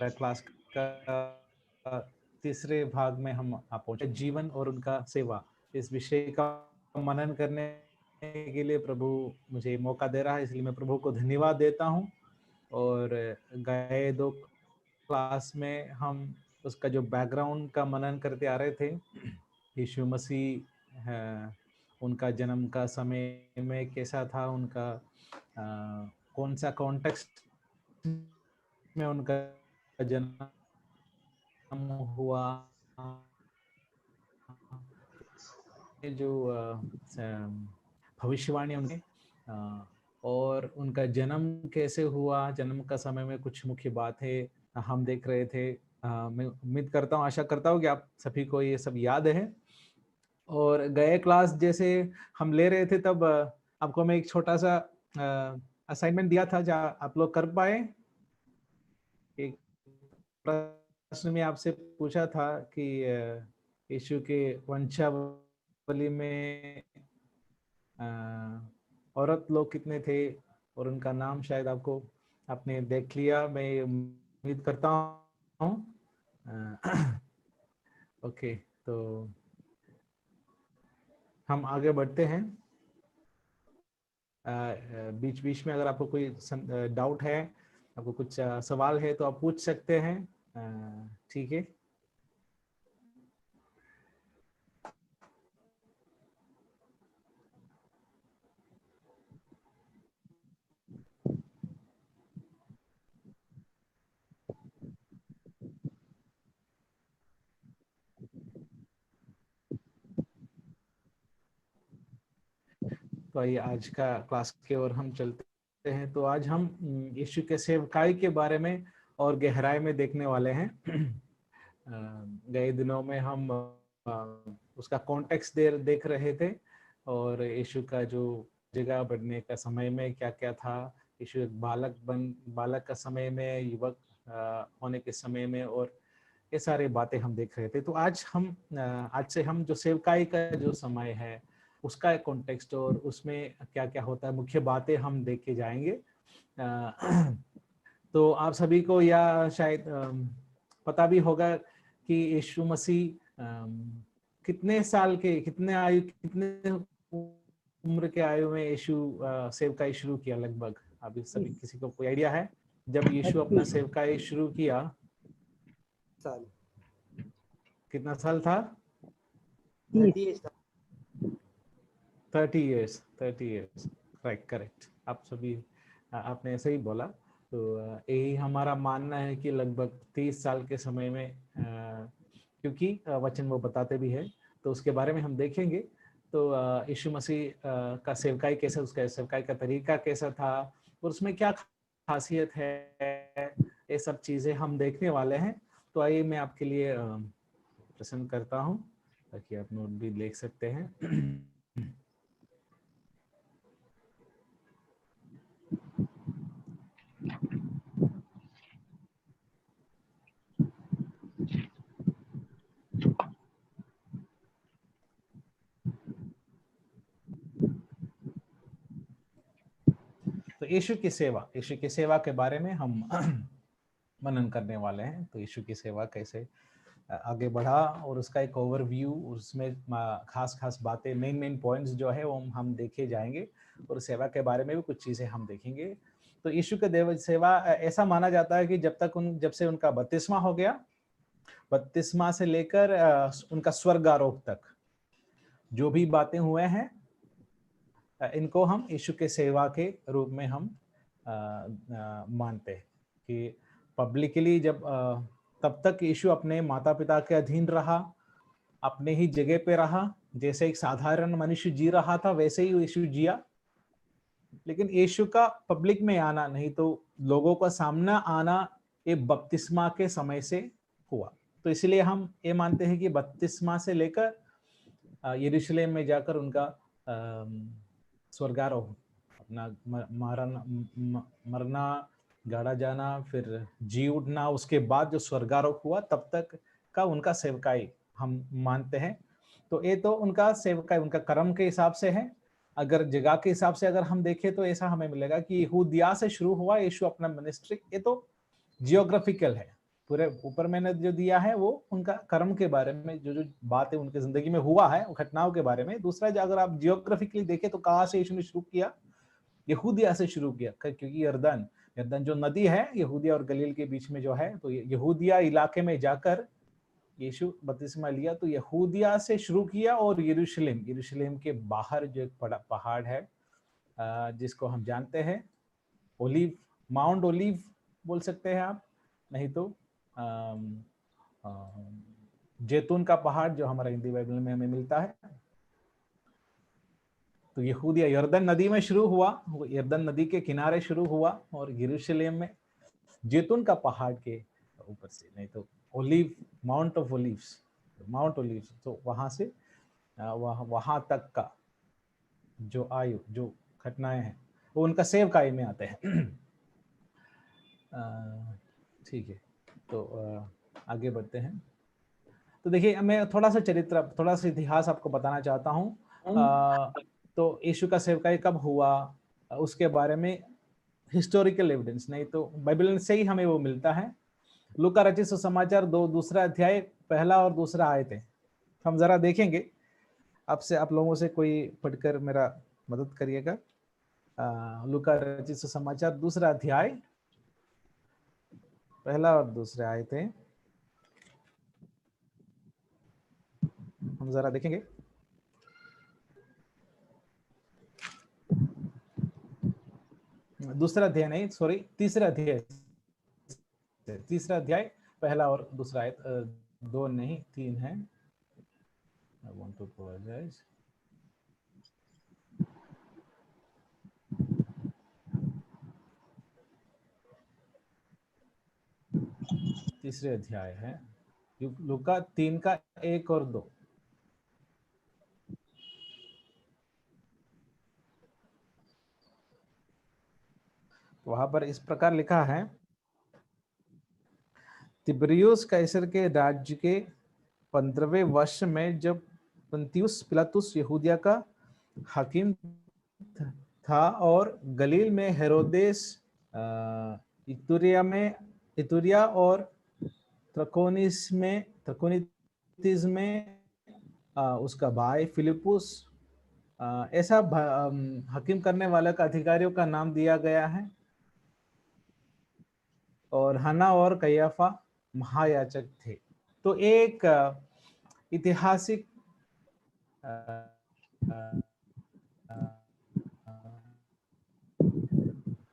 Class का तीसरे भाग में हम आप पहुंचे। जीवन और उनका सेवा, इस विषय का मनन करने के लिए प्रभु मुझे मौका दे रहा है, इसलिए मैं प्रभु को धन्यवाद देता हूँ। और गए 2 क्लास में हम उसका जो बैकग्राउंड का मनन करते आ रहे थे, यीशु मसीह उनका जन्म का समय में कैसा था, उनका कौन सा कॉन्टेक्स्ट में उनका जन्म हुआ, जो भविष्यवाणी उनके, और उनका जन्म कैसे हुआ, जन्म का समय में कुछ मुख्य बातें हम देख रहे थे। मैं उम्मीद करता हूँ, आशा करता हूँ कि आप सभी को ये सब याद है। और गए क्लास जैसे हम ले रहे थे तब आपको मैं एक छोटा सा असाइनमेंट दिया था, जहाँ आप लोग कर पाए। एक प्रश्न में आपसे पूछा था कि यीशु के वंशावली में औरत लोग कितने थे, और उनका नाम शायद आपने देख लिया, मैं उम्मीद करता हूँ। ओके, तो हम आगे बढ़ते हैं। बीच बीच में अगर आपको कोई डाउट है, आपको कुछ सवाल है तो आप पूछ सकते हैं, ठीक है। तो आइए आज का क्लास की ओर हम चलते हैं। तो आज हम यीशु के सेवकाई के बारे में और गहराई में देखने वाले हैं। गए दिनों में हम उसका कॉन्टेक्स्ट देख रहे थे, और यीशु का जो जगह बढ़ने का समय में क्या क्या था, यीशु एक बालक का समय में, युवक होने के समय में, और ये सारी बातें हम देख रहे थे। तो आज से हम जो सेवकाई का जो समय है उसका एक कॉन्टेक्स्ट और उसमें क्या क्या होता है, मुख्य बातें हम देख के जाएंगे। तो आप सभी को या शायद पता भी होगा कि यीशु मसीह कितने साल के, कितने उम्र के आयु में यीशु सेवकाई शुरू किया लगभग? अभी सभी किसी को कोई आइडिया है जब यीशु अपना सेवकाई शुरू किया? साल। कितना साल था? 30 years। Right, correct. आप सभी आपने ऐसे ही बोला। तो यही हमारा मानना है कि लगभग 30 साल के समय में, क्योंकि वचन वो बताते भी है, तो उसके बारे में हम देखेंगे। तो यीशु मसीह का सेवकाई कैसा, उसका सेवकाई का तरीका कैसा था, और उसमें क्या खासियत है, ये सब चीज़ें हम देखने वाले हैं। तो आइए मैं आपके लिए प्रश्न करता हूँ ताकि आप नोट भी लिख सकते हैं। तो यीशु की सेवा के बारे में हम मनन करने वाले हैं। तो यीशु की सेवा कैसे आगे बढ़ा, और उसका एक ओवरव्यू, उसमें खास बातें, मेन पॉइंट्स जो है वो हम देखे जाएंगे, और सेवा के बारे में भी कुछ चीज़ें हम देखेंगे। तो यीशु के सेवा ऐसा माना जाता है कि जब से उनका बपतिस्मा हो गया, बपतिस्मा से लेकर उनका स्वर्गारोह तक जो भी बातें हुए हैं, इनको हम यीशु के सेवा के रूप में हम मानते हैं कि पब्लिकली जब तब तक यीशु अपने माता पिता के अधीन रहा, अपने ही जगह पे रहा, जैसे एक साधारण मनुष्य जी रहा था वैसे ही यीशु जिया। लेकिन यीशु का पब्लिक में आना, नहीं तो लोगों का सामना आना, ये बपतिस्मा के समय से हुआ। तो इसलिए हम ये मानते हैं कि बपतिस्मा से लेकर यरूशलेम में जाकर उनका स्वर्गारोह, अपना मरना, गाड़ा जाना, फिर जी उठना, उसके बाद जो स्वर्गारोह हुआ तब तक का उनका सेवकाई हम मानते हैं। तो ये तो उनका सेवकाई उनका कर्म के हिसाब से है। अगर जगह के हिसाब से अगर हम देखें तो ऐसा हमें मिलेगा कि यहूदिया से शुरू हुआ यीशु अपना मिनिस्ट्री, ये तो जियोग्राफिकल है। पूरे ऊपर मैंने जो दिया है वो उनका कर्म के बारे में, जो जो बातें उनके जिंदगी में हुआ है, घटनाओं के बारे में। दूसरा, अगर आप जियोग्राफिकली देखें तो कहाँ से यीशु ने शुरू किया? यहूदिया से शुरू किया, क्योंकि यरदन यरदन जो नदी है यहूदिया और गलील के बीच में जो है, तो यहूदिया इलाके में जाकर यीशु बपतिस्मा लिया। तो यहूदिया से शुरू किया और यरूशलेम के बाहर जो एक बड़ा पहाड़ है जिसको हम जानते हैं ओलिव, माउंट ओलिव बोल सकते हैं आप, नहीं तो जैतून का पहाड़ जो हमारा हिंदी बाइबल में हमें मिलता है। तो यहूदिया यरदन नदी में शुरू हुआ, यरदन नदी के किनारे शुरू हुआ, और यरूशलेम में जैतून का पहाड़ के ऊपर से, नहीं तो olive, mount of olives, mount olives, तो वहां से वहां तक का जो आयु, जो घटनाएं हैं वो उनका सेवकाई में आते हैं। ठीक है, तो आगे बढ़ते हैं। तो देखिए, मैं थोड़ा सा चरित्र, थोड़ा सा इतिहास आपको बताना चाहता हूँ। तो यीशु का सेवकाई कब हुआ उसके बारे में हिस्टोरिकल एविडेंस, नहीं तो बाइबल से ही हमें वो मिलता है। लूका रचित सुसमाचार 2 दूसरा अध्याय पहला और दूसरा आयत है, हम जरा देखेंगे। आपसे, आप लोगों से कोई पढ़कर मेरा मदद करिएगा। लूका रचित सुसमाचार 2 अध्याय पहला और दूसरा आयत है, हम जरा देखेंगे। दूसरा अध्याय नहीं, सॉरी, तीसरा अध्याय पहला और दूसरा आयत, 2 नहीं 3 है। I want to apologise. तीसरे अध्याय है, लूका 3 का 1 और 2। वहां पर इस प्रकार लिखा है, तिब्रियुस कैसर के राज्य के 15वें वर्ष में जब पुन्तियुस पिलातुस यहूदिया का हाकिम था और गलील में हेरोदेस इतुरिया और त्रकोनितिस में उसका भाई फिलिपुस, ऐसा हकीम करने वाले का अधिकारियों का नाम दिया गया है, और हन्ना और कैयाफा महायाजक थे। तो एक ऐतिहासिक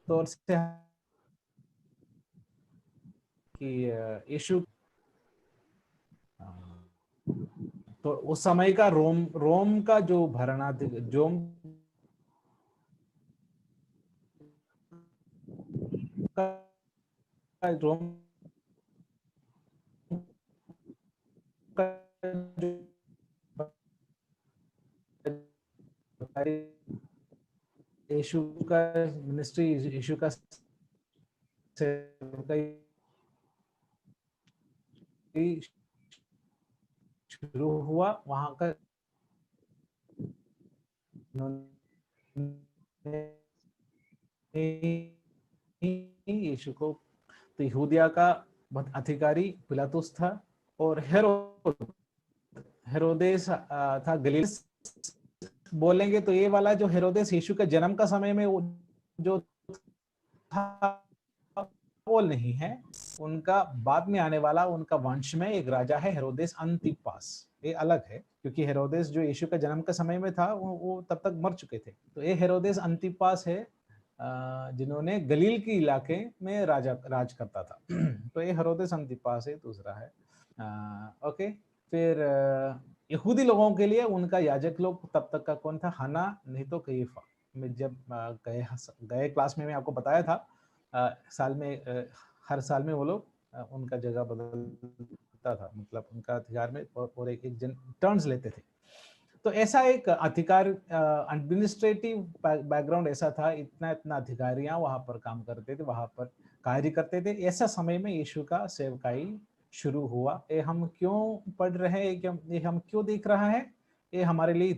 तौर से कि यीशु, तो उस समय का रोम का जो रोम का यीशु का मिनिस्ट्री, यीशु का शुरू हुआ वहां का, यीशु को, तो यहूदिया का अधिकारी पिलातुस था, और हेरोदेस था गलील। बोलेंगे तो ये वाला जो हेरोदेस यीशु के जन्म का समय में वो जो था वो नहीं है, उनका बाद में आने वाला, उनका वंश में एक राजा है हेरोदेस अंतिपास, ये अलग है, क्योंकि हेरोदेस जो यीशु के जन्म के समय में था वो तब तक मर चुके थे। तो ये हेरोदेस अंतिपास है जिन्होंने गलील के इलाके में राज करता था। तो ये हेरोदेस अंतिपास है, दूसरा है। ओके, फिर यहूदी लोगों के लिए उनका याजक लोग तब तक का कौन था? हन्ना, नहीं तो कैफा। मैं जब गए क्लास में मैं आपको बताया था, साल में हर साल में वो लोग उनका जगह बदलता था, मतलब उनका अधिकार में और एक जन टर्न्स लेते थे। तो ऐसा एक अधिकार, एडमिनिस्ट्रेटिव बैकग्राउंड ऐसा था, इतना अधिकारियां वहां पर काम करते थे, वहां पर कार्य करते थे। ऐसा समय में यीशु का सेवकाई शुरू हुआ। ये हम क्यों पढ़ रहे हैं, ये हम क्यों देख रहा है? ये हमारे लिए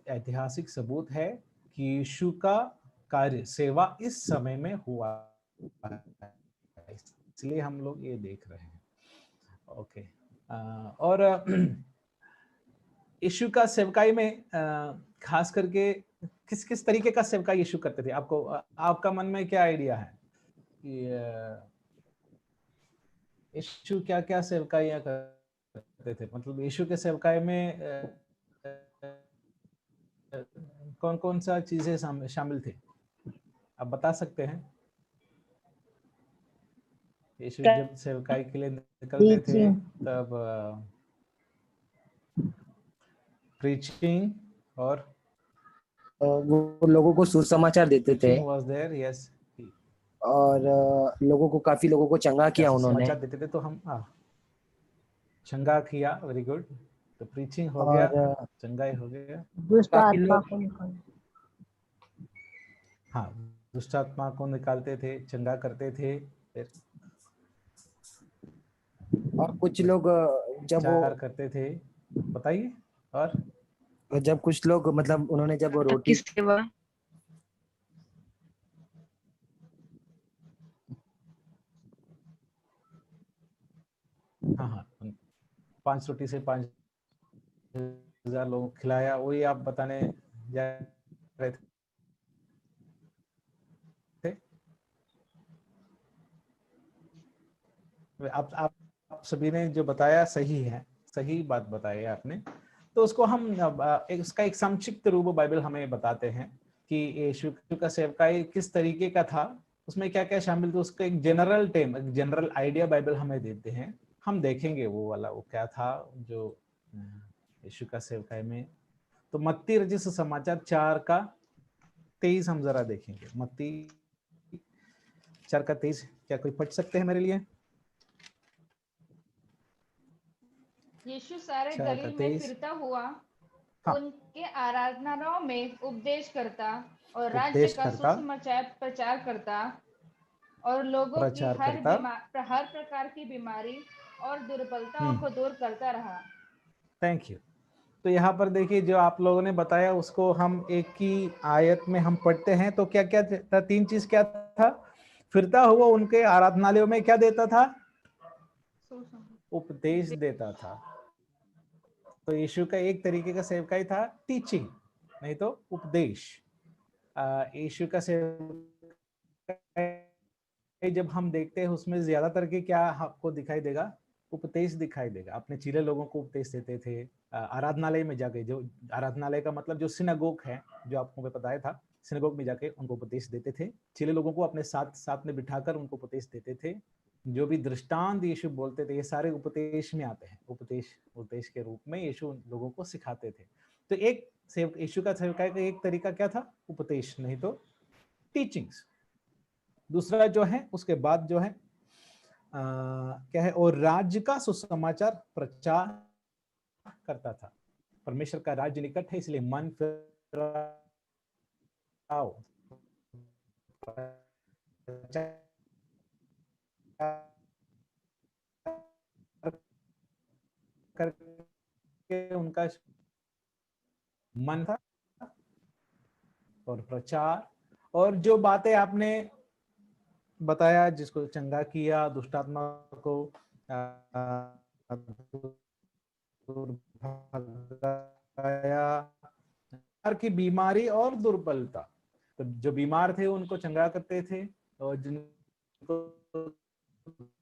ऐतिहासिक सबूत है कि यीशु का कार्य, सेवा इस समय में हुआ, इसलिए हम लोग ये देख रहे हैं। ओके। और यीशु का सेवकाई में खास करके किस किस तरीके का सेवकाई यीशु करते थे? आपको आपका मन में क्या आइडिया है कि यीशु क्या क्या सेवकाइयाँ करते थे? मतलब यीशु के सेवकाई में कौन कौन सा चीजें शामिल थे? आप बता सकते हैं? यीशु जब सेवकाई के लिए निकलते थे तब प्रीचिंग और वो लोगों को सुसमाचार देते थे प्रीचिंग वाज देयर, यस। और लोगों को काफी लोगों को चंगा क्या किया उन्होंने। समाचार देते थे तो हम चंगा किया, वेरी गुड। तो प्रीचिंग हो गया, और चंगाई हो गया। दुष्ट काफी आत्मा लोग को निकाल। हाँ, दुष्ट आत्मा को निकालते थे, चंगा करते थे, फिर और कुछ लोग जब प्रचार करते थे। बताइए। और जब कुछ लोग मतलब उन्होंने जब वो रोटी सेवा। हाँ हाँ, 5 रोटी से 5,000 लोगों को खिलाया, वही आप बताने जा रहे थे। आप सभी ने जो बताया सही है, सही बात बताई आपने। तो उसको हम इसका एक संक्षिप्त रूप बाइबल हमें बताते हैं कि यीशु का सेवकाई किस तरीके का था, उसमें क्या क्या शामिल था। उसका एक जनरल टेम, एक जनरल आइडिया बाइबल हमें देते हैं। हम देखेंगे वो वाला वो क्या था जो यीशु का सेवकाई में। तो मत्ती रचित समाचार 4:23 हम जरा देखेंगे। मत्ती 4:23, क्या कोई पढ़ सकते हैं मेरे लिए? यीशु सारे 4 का गलील में 23। फिरता हुआ हाँ, उनके आराधनालयों में उपदेश करता और राज्य उपदेश का करता, सुसमाचार प्रचार करता और लोगों की प्रचार करता। हर प्रकार की बीमारी और दुर्बलताओं को हम्म, दूर करता रहा। Thank you. तो यहाँ पर देखिए, जो आप लोगों ने बताया उसको हम एक ही आयत में हम पढ़ते हैं। तो क्या क्या था? 3 चीज क्या था? फिरता हुआ उनके आराधनालयों में क्या देता था? उपदेश देता था। तो यीशु का एक तरीके का सेवकाई था टीचिंग, नहीं तो उपदेश। यीशु का सेवकाई जब हम देखते हैं उसमें ज्यादातर के क्या आपको दिखाई देगा? उपदेश दिखाई देगा। अपने चीले लोगों को उपदेश देते थे आराधनालय में जाके। जो आराधनालय का मतलब जो सिनागोग है, जो आपको मैं बताया था, सिनागोग में जाके उनको उपदेश देते थे। चीले लोगों को अपने साथ साथ में बिठाकर उनको उपदेश देते थे। जो भी दृष्टांत यीशु बोलते थे, ये सारे उपदेश में आते हैं। उपदेश के रूप में यीशु लोगों को सिखाते थे। तो एक यीशु का सेवकाई का एक तरीका क्या था? उपदेश, नहीं तो टीचिंग्स। दूसरा जो है, उसके बाद जो है क्या है? और राज्य का सुसमाचार प्रचार करता था। परमेश्वर का राज्य निकट है, इसलिए मन फिराओ, करके उनका मन था। और प्रचार और जो बातें आपने बताया, जिसको चंगा किया, दुष्टात्मा को दूर भगाया, की बीमारी और दुर्बलता। तो जो बीमार थे उनको चंगा करते थे, और जिनको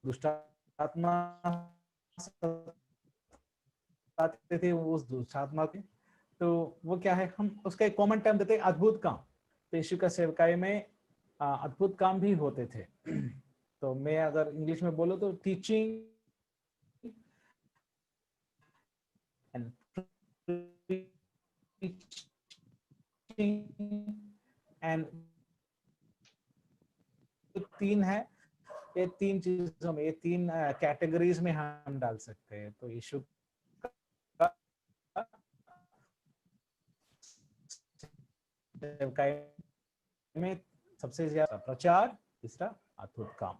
दुष्टात्मा सताते थे वो उस दुष्टात्मा के, तो वो क्या है, हम उसका एक कॉमन टर्म देते हैं, अद्भुत काम। तो यीशु का सेवकाई में अद्भुत काम भी होते थे। तो मैं अगर इंग्लिश में बोलूं तो टीचिंग एंड एंड 3 है। ये 3 चीजों में, ये 3 कैटेगरीज में हम डाल सकते हैं। तो यीशु का सेवकाई में सबसे ज्यादा प्रचार, तीसरा अद्भुत काम।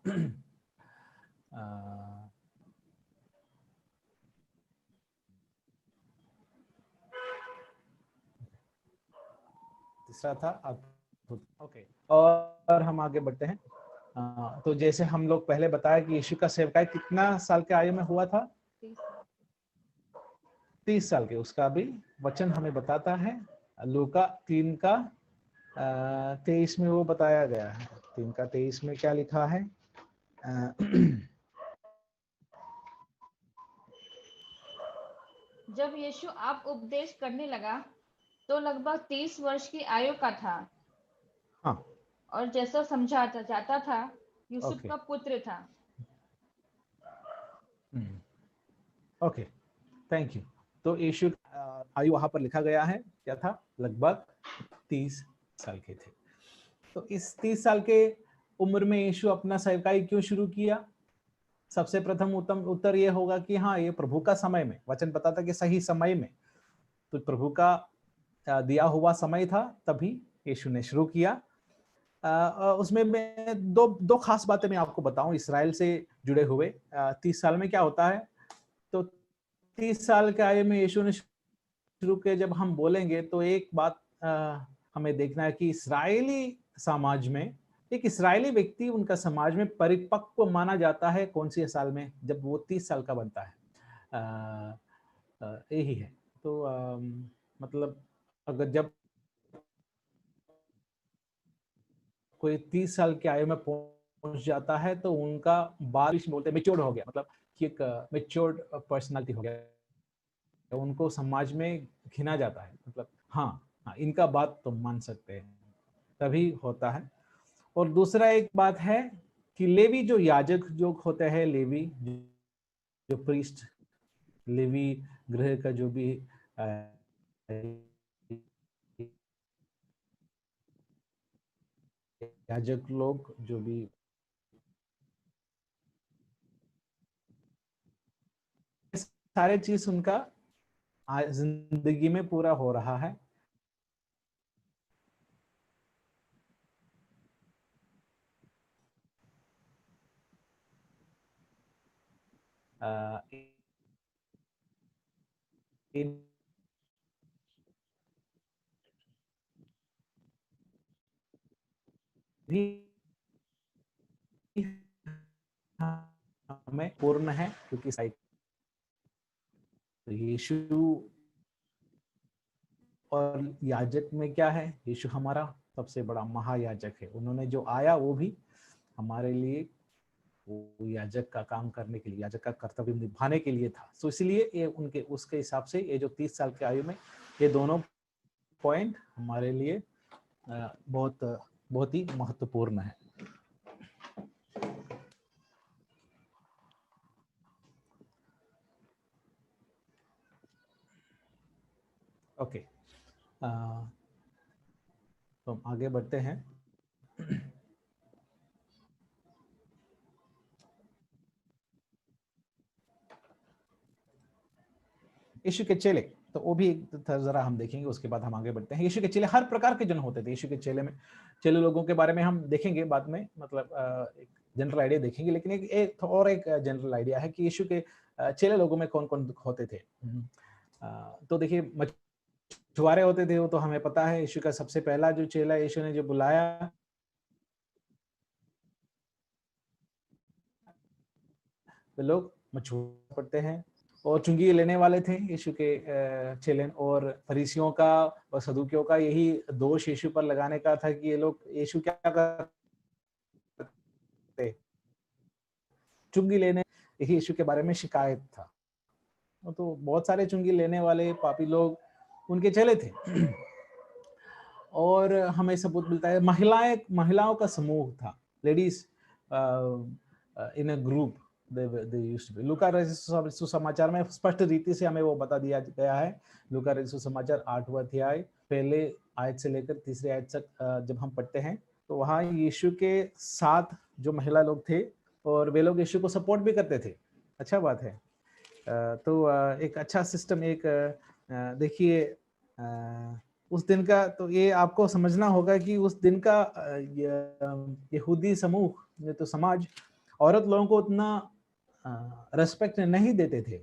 तीसरा था अद्भुत। ओके, और हम आगे बढ़ते हैं। तो जैसे हम लोग पहले बताया कि यीशु का सेवकाई कितना साल के आयु में हुआ था? 30 साल के, उसका भी वचन हमें बताता है लूका 3 का 23 में वो बताया गया है। 3 का 23 में क्या लिखा है? जब यीशु आप उपदेश करने लगा तो लगभग 30 वर्ष की आयु का था हाँ, और जैसा समझा जाता था यूसुफ ओके का पुत्र था। Okay, thank you. तो यीशु आयु वहां पर लिखा गया है, क्या था? लगभग 30 साल के थे। तो इस 30 साल के उम्र में यीशु अपना सेवकाई क्यों शुरू किया? सबसे प्रथम उत्तम उत्तर ये होगा कि हाँ, ये प्रभु का समय में, वचन बताता कि सही समय में, तो प्रभु का दिया हुआ समय था, तभी यीशु ने शुरू किया। उसमें मैं दो खास बातें मैं आपको बताऊं इस्राएल से जुड़े हुए। 30 साल में क्या होता है? तो 30 साल के आयु में यीशु ने शुरू किया। जब हम बोलेंगे तो एक बात हमें देखना है कि इस्राएली समाज में एक इस्राएली व्यक्ति, उनका समाज में परिपक्व माना जाता है कौन सी साल में? जब वो 30 साल का बनता है। यही है। तो मतलब अगर जब कोई 30 साल की आयु में पहुंच जाता है तो उनका बाल बोलते हैं मेच्योर्ड हो गया, मतलब कि एक मेच्योर्ड पर्सनालिटी हो गया, उनको समाज में घिना जाता है। मतलब हाँ, इनका बात तो मान सकते हैं, तभी होता है। और दूसरा एक बात है कि लेवी जो याजक जो होते हैं, लेवी जो प्रीस्ट, लेवी गृह का जो भी याजक लोग, जो भी सारे चीज उनका जिंदगी में पूरा हो रहा है। हमें पूर्ण है, क्योंकि यीशु और याजक में क्या है? यीशु हमारा सबसे बड़ा महायाजक है। उन्होंने जो आया वो भी हमारे लिए, वो याजक का काम करने के लिए, याजक का कर्तव्य निभाने के लिए था। तो इसलिए ये उनके उसके हिसाब से ये जो 30 साल की आयु में ये दोनों पॉइंट हमारे लिए बहुत बहुत ही महत्वपूर्ण है। ओके, तो हम आगे बढ़ते हैं। यीशु के चेले, तो वो भी जरा हम देखेंगे, उसके बाद हम आगे बढ़ते हैं। यीशु के चेले हर प्रकार के जन होते थे। यीशु के चेले लोगों के बारे में हम देखेंगे बाद में, मतलब एक जनरल आइडिया देखेंगे, लेकिन एक जनरल आइडिया है कि यीशु के चेले लोगों में कौन कौन होते थे। तो देखिए, मछुआरे होते थे, वो तो हमें पता है। यीशु का सबसे पहला जो चेला यीशु ने जो बुलाया, वे लोग मछुआरे पढ़ते हैं और चुंगी लेने वाले थे यीशु के चेले। और फरीसियों का और सदूकियों का यही दोष यीशु पर लगाने का था कि ये लोग यीशु क्या करते, चुंगी लेने, यही यीशु के बारे में शिकायत था। तो बहुत सारे चुंगी लेने वाले पापी लोग उनके चेले थे। और हमें सबूत मिलता है महिलाओं का समूह था, लेडीज इन अ ग्रुप लूका सुसमाचार में स्पष्ट रीति से हमें वो बता दिया गया है। लूका सुसमाचार 8वां अध्याय पहले आयत से लेकर 3री आयत तक जब हम पढ़ते हैं, तो वहाँ यीशु के साथ जो महिला लोग थे और वे लोग यीशु को सपोर्ट भी करते थे। अच्छा बात है। तो एक अच्छा सिस्टम, एक देखिए उस दिन का, तो ये आपको समझना होगा कि उस दिन का यहूदी समूह, तो समाज, औरत लोगों को उतना रेस्पेक्ट नहीं देते थे।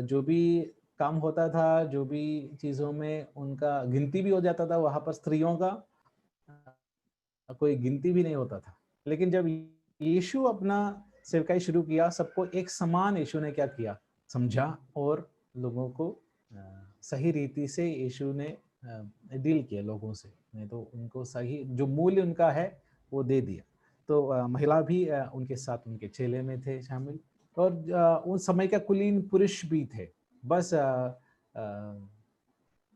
जो भी काम होता था, जो भी चीजों में उनका गिनती भी हो जाता था, वहां पर स्त्रियों का कोई गिनती भी नहीं होता था। लेकिन जब यीशु अपना सेवकाई शुरू किया, सबको एक समान यीशु ने क्या किया? समझा और लोगों को सही रीति से यीशु ने डील किया लोगों से, नहीं तो उनको सही जो मूल्य उनका है वो दे दिया। तो महिला भी उनके साथ उनके चेले में थे शामिल, और उस समय का कुलीन पुरुष भी थे। बस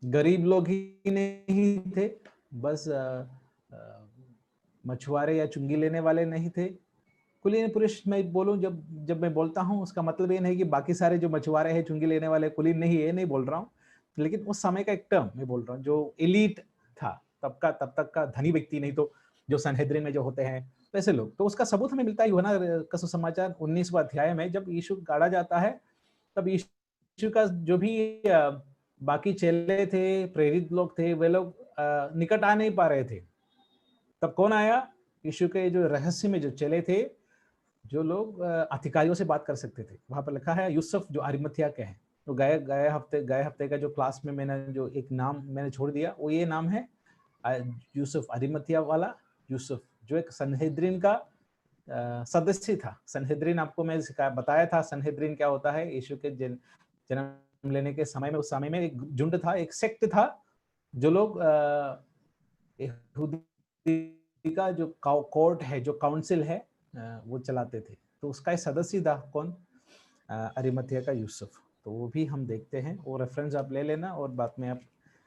गरीब लोग ही नहीं थे, बस मछुआरे या चुंगी लेने वाले नहीं थे। कुलीन पुरुष मैं बोलूं, जब मैं बोलता हूं उसका मतलब ये नहीं कि बाकी सारे जो मछुआरे हैं चुंगी लेने वाले कुलीन नहीं, ये नहीं बोल रहा हूं, लेकिन उस समय का एक टर्म मैं बोल रहा हूं जो एलीट था तब तक का धनी व्यक्ति, नहीं तो जो सनहेद्रिन में जो होते हैं वैसे लोग। तो उसका सबूत हमें मिलता है यूहन्ना का सुसमाचार 19वां अध्याय में, जब यीशु गाड़ा जाता है तब यीशु का जो भी बाकी चेले थे, प्रेरित लोग थे, वे लोग निकट आ नहीं पा रहे थे। तब कौन आया? यीशु के जो रहस्य में जो चेले थे, जो लोग अधिकारियों से बात कर सकते थे। वहां पर लिखा है यूसुफ जो अरिमथिया के हैं। तो गए हफ्ते का जो क्लास में मैंने जो एक नाम मैंने छोड़ दिया, वो ये नाम है यूसुफ, अरिमथिया वाला यूसुफ, जो एक सनहेद्रिन का सदस्य था। सनहेद्रिन आपको मैं बताया था सनहेद्रिन क्या होता है। यीशु के जन्म लेने के समय में, उस समय में एक झुंड था, एक सेक्ट था, जो लोग यहूदी का जो कोर्ट है, जो काउंसिल है, वो चलाते थे। तो उसका एक सदस्य था कौन? अरिमथिया का यूसुफ। तो वो भी हम देखते हैं, वो रेफरेंस आप ले लेना और बाद में आप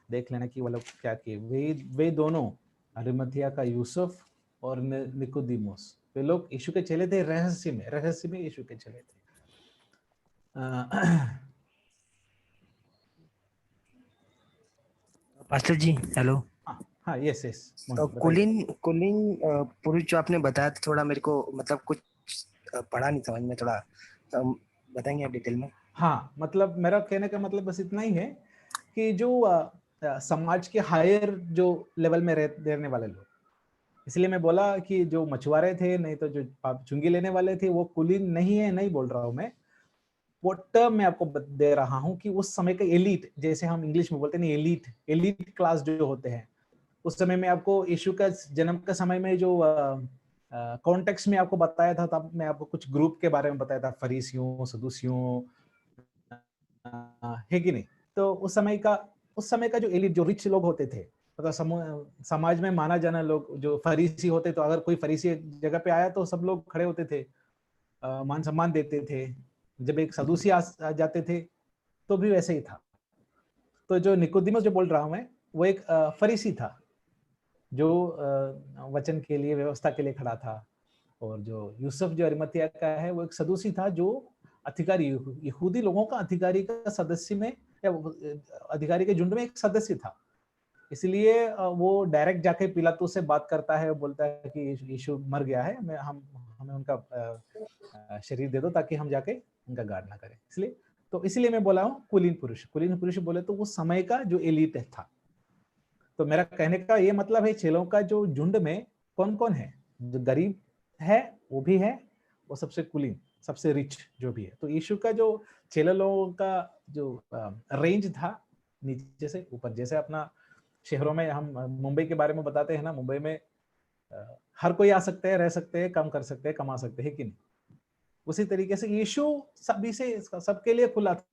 देख लेना कि वो लोग क्या किए। वे दोनों, अरिमथिया का यूसुफ और निकोदीमोस, वे लोग यीशु के चेले थे। रहस्य में यीशु के चेले थे। पास्टर जी हेलो। हाँ यस कुलीन पुरुष जो आपने बताया था, थोड़ा मेरे को मतलब कुछ पढ़ा नहीं समझ में, थोड़ा बताएंगे आप डिटेल में? हाँ, मतलब मेरा कहने का मतलब बस इतना ही है कि जो समाज के हायर जो लेवल में रहने वाले लोग, इसलिए मैं बोला कि जो मछुआरे थे, नहीं तो जो चुंगी लेने वाले थे, वो कुलीन नहीं है, नहीं बोल रहा हूं मैं। वो टर्म मैं आपको दे रहा हूं कि उस समय का एलीट, जैसे हम इंग्लिश में बोलते हैं एलीट क्लास जो होते हैं, उस समय में आपको यीशु का जन्म का समय में जो कॉन्टेक्स्ट में आपको बताया था, तब मैं आपको कुछ ग्रुप के बारे में बताया था, फरीसियों, सदूसियों, है कि नहीं? तो उस समय का जो एलिट, जो रिच लोग होते थे, मतलब समाज में माना जाना लोग, जो फरीसी होते, तो अगर कोई फरीसी एक जगह पे आया तो सब लोग खड़े होते थे, मान सम्मान देते थे। जब एक सदूसी आ जाते थे तो भी वैसे ही था। तो जो निकोदिमस जो बोल रहा हूं मैं, वो एक फरीसी था, जो वचन के लिए, व्यवस्था के लिए खड़ा था। और जो यूसुफ जो अरिमथिया का है, वो एक सदूसी था, जो अधिकारी, यहूदी लोगों का अधिकारी का सदस्य में, या अधिकारी के झुंड में एक सदस्य था। इसलिए वो डायरेक्ट जाके पिलातुस से बात करता है, बोलता है कि यीशु मर गया है, हमें उनका शरीर दे दो ताकि हम जाके उनका गाड़ ना करें। इसलिए मैं बोला हूँ कुलीन पुरुष बोले तो वो समय का जो एलिट था। तो मेरा कहने का ये मतलब है, चेलों का जो झुंड में कौन कौन है? जो गरीब है वो भी है, वो सबसे कुलीन, सबसे रिच जो भी है। तो यीशु का जो चेला लोगों का जो रेंज था, नीचे से ऊपर, जैसे अपना शहरों में हम मुंबई के बारे में बताते हैं ना, मुंबई में हर कोई आ सकते हैं, रह सकते हैं, काम कर सकते हैं, कमा सकते हैं, कि नहीं? उसी तरीके से यीशु सभी से, सबके लिए खुला था।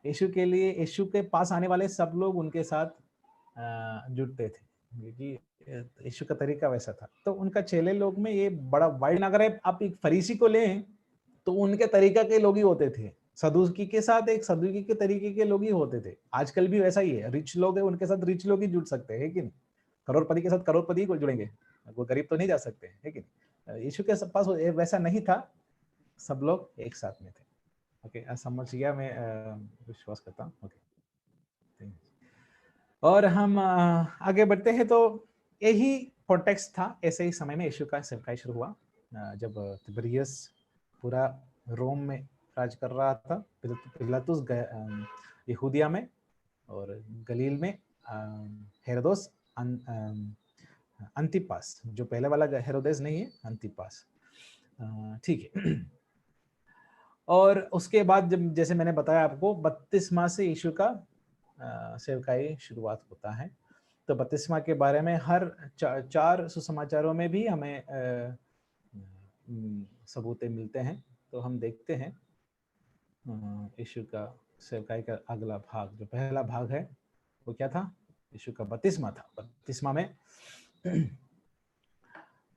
यीशु के पास आने वाले सब लोग उनके साथ जुड़ते थे, क्योंकि यीशु का तरीका वैसा था। तो उनका चेले लोग में ये बड़ा वाइड, अगर आप एक फरीसी को लें तो उनके तरीका के लोग ही होते थे। सदूकी के साथ एक सदूकी के तरीके के लोग ही होते थे। आजकल भी वैसा ही है, रिच लोग है उनके साथ रिच लोग ही जुड़ सकते हैं, कि नहीं? करोड़पति के साथ करोड़पति को जुड़ेंगे, वो गरीब तो नहीं जा सकते, है कि नहीं? यीशु के पास वैसा नहीं था, सब लोग एक साथ में थे। ओके, समझ गया मैं, विश्वास करता हूँ। ओके, और हम आगे बढ़ते हैं। तो यही कॉन्टेक्स्ट था। ऐसे ही समय में यीशु का सेवकाई शुरू हुआ, जब तिबरियस पूरा रोम में राज कर रहा था। पिलातुस यहूदिया में, और गलील में हेरोदेस अंतिपास, जो पहले वाला हेरोदेस नहीं है, अंतिपास, ठीक है। और उसके बाद जब, जैसे मैंने बताया आपको, 32वां से यीशु का सेवकाई शुरुआत होता है। तो 32वां के बारे में हर चार सुसमाचारों में भी हमें सबूतें मिलते हैं। तो हम देखते हैं यीशु का सेवकाई का अगला भाग, जो पहला भाग है वो क्या था? यीशु का बपतिस्मा था। बपतिस्मा में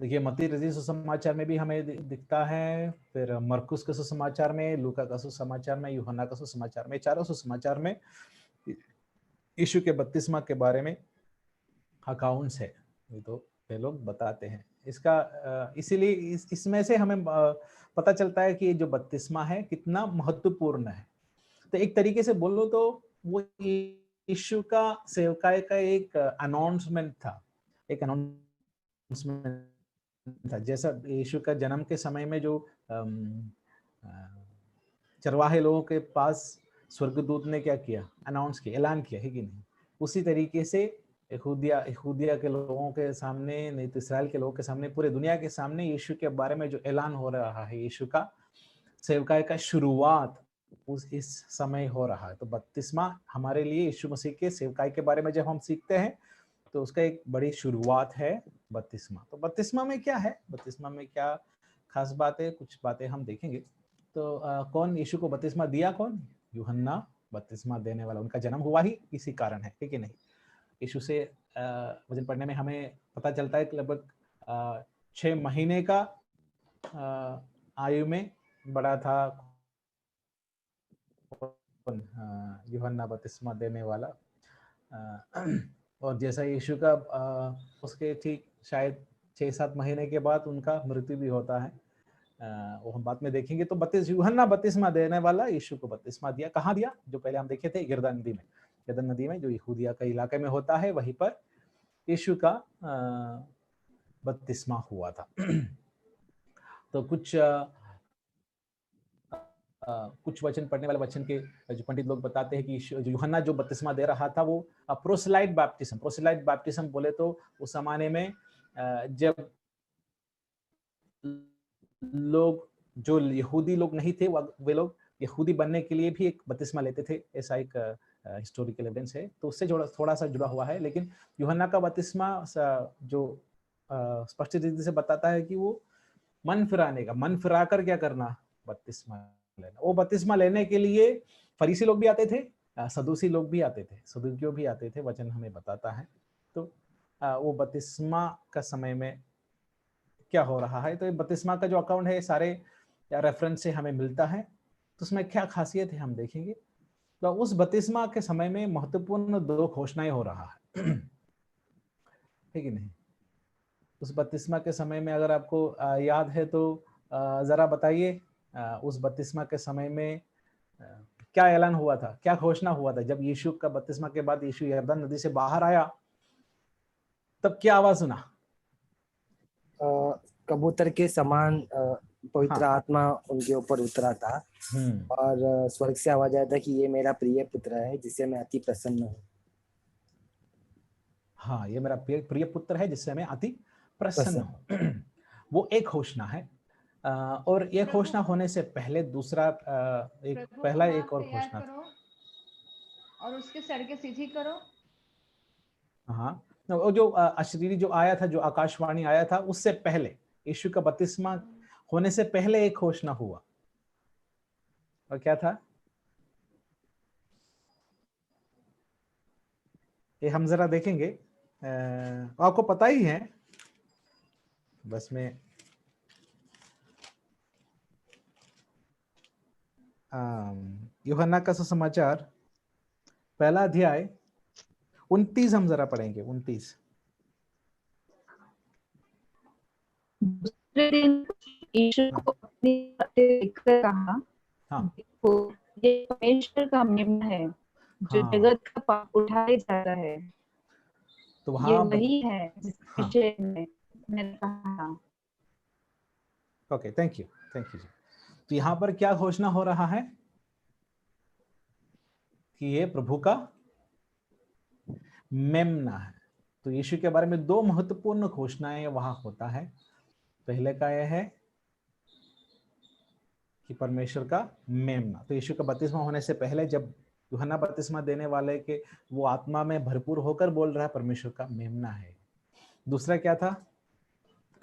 देखिए मत्ती रचित सुसमाचार में भी हमें दिखता है, फिर मरकुस के सुसमाचार में, लूका का सुसमाचार में, यूहन्ना का सुसमाचार में, चारों सुसमाचार में यीशु के बपतिस्मा के बारे में अकाउंट्स है। ये तो वे लोग बताते हैं इसका। इसीलिए इसमें से हमें पता चलता है कि ये जो बपतिस्मा है कितना महत्वपूर्ण है। तो एक तरीके से बोलो तो वो यीशु का सेवकाई का एक अनाउंसमेंट था, एक अनाउंसमेंट था। जैसा यीशु का जन्म के समय में जो चरवाहे लोगों के पास स्वर्गदूत ने क्या किया? अनाउंस किया, ऐलान किया, है कि नहीं? उसी तरीके से यहूदिया के लोगों के सामने, नहीं तो इस्राएल के लोगों के सामने, पूरे दुनिया के सामने यीशु के बारे में जो ऐलान हो रहा है, यीशु का सेवकाई का शुरुआत इस समय हो रहा है। तो बपतिस्मा हमारे लिए यीशु मसीह के सेवकाई के बारे में जब हम सीखते हैं तो उसका एक बड़ी शुरुआत है बपतिस्मा। तो बपतिस्मा में क्या है, बपतिस्मा में क्या खास बात है, कुछ बातें हम देखेंगे। तो कौन यीशु को बपतिस्मा दिया? कौन? यूहन्ना बपतिस्मा देने वाला। उनका जन्म हुआ ही इसी कारण है कि नहीं? यीशु से वचन पढ़ने में हमें पता चलता है कि लगभग 6 महीने का आयु में बड़ा था यूहन्ना बपतिस्मा देने वाला। और जैसा यीशु का उसके ठीक शायद 6-7 महीने के बाद उनका मृत्यु भी होता है, वो हम बाद में देखेंगे। तो यूहन्ना बपतिस्मा देने वाला यीशु को बपतिस्मा दिया। कहाँ दिया? जो पहले हम देखे थे, यरदन नदी में। यरदन नदी में जो यहूदिया के इलाके में होता है, वहीं पर यीशु का बपतिस्मा हुआ था। तो कुछ वचन पढ़ने वाले वचन के जो पंडित लोग बताते हैं कि जो यूहन्ना जो बपतिस्मा दे रहा था वो प्रोसेलाइट बैप्टिज्म बोले तो उस जमाने में जब लोग जो यहूदी लोग नहीं थे वे लोग यहूदी बनने के लिए भी एक बपतिस्मा लेते थे, ऐसा एक हिस्टोरिकल एविडेंस है। तो उससे थोड़ा सा जुड़ा हुआ है। लेकिन यूहन्ना का बपतिस्मा जो स्पष्ट रीति से बताता है कि वो मन फिराकर क्या करना? बपतिस्मा लेना। वो बपतिस्मा लेने के लिए फरीसी लोग भी आते थे, सदूसी लोग भी आते थे, सदूकियों भी आते थे, वचन हमें बताता है। तो वो बपतिस्मा का समय में क्या हो रहा है, तो बपतिस्मा का जो अकाउंट है सारे रेफरेंस से हमें मिलता है। तो उसमें क्या खासियत है हम देखेंगे। तो उस बपतिस्मा के समय में महत्वपूर्ण 2 घोषणाएं हो रहा है, ठीक है नहीं? उस बपतिस्मा के समय में अगर आपको याद है तो जरा बताइए, उस बपतिस्मा के समय में क्या ऐलान हुआ था, क्या घोषणा हुआ था? जब यीशु का बपतिस्मा के बाद यीशु यरदन नदी से बाहर आया तब क्या आवाज सुना? कबूतर के समान पवित्र आत्मा उनके ऊपर उतरा था और स्वर्ग से आवाज आया था कि ये मेरा प्रिय पुत्र है जिससे मैं अति प्रसन्न हूँ। हाँ, ये मेरा प्रिय पुत्र है जिससे मैं अति प्रसन्न हूँ। वो एक घोषणा है। और ये घोषणा होने से पहले दूसरा एक और घोषणा था। और उसके सड़कें सीधी करो। हाँ, वो जो अशरीरी जो आया था, जो आकाशवाणी आया था, उससे पहले यीशु का बपतिस्मा होने से पहले एक घोषणा हुआ। और क्या था? ये हम जरा देखेंगे, आपको पता ही है, बस में यूहन्ना का सुसमाचार पहला अध्याय 29 हम जरा पढ़ेंगे। 29। दूसरे दिन यीशु को अपनी बातें देखकर कहा, देखो ये परमेश्वर का मेमना है जो जगत का पाप उठाए जा रहा है। तो वहां ये वही है जिसके विषय में मैंने कहा। ओके, थैंक यू जी। तो यहाँ पर क्या घोषणा हो रहा है कि ये प्रभु का मेमना है। तो यीशु के बारे में 2 महत्वपूर्ण घोषणाएं वहां होता है। पहले का यह है कि परमेश्वर का मेमना। तो यीशु का बपतिस्मा होने से पहले जब यूहन्ना बपतिस्मा देने वाले के वो आत्मा में भरपूर होकर बोल रहा है, परमेश्वर का मेमना है। दूसरा क्या था?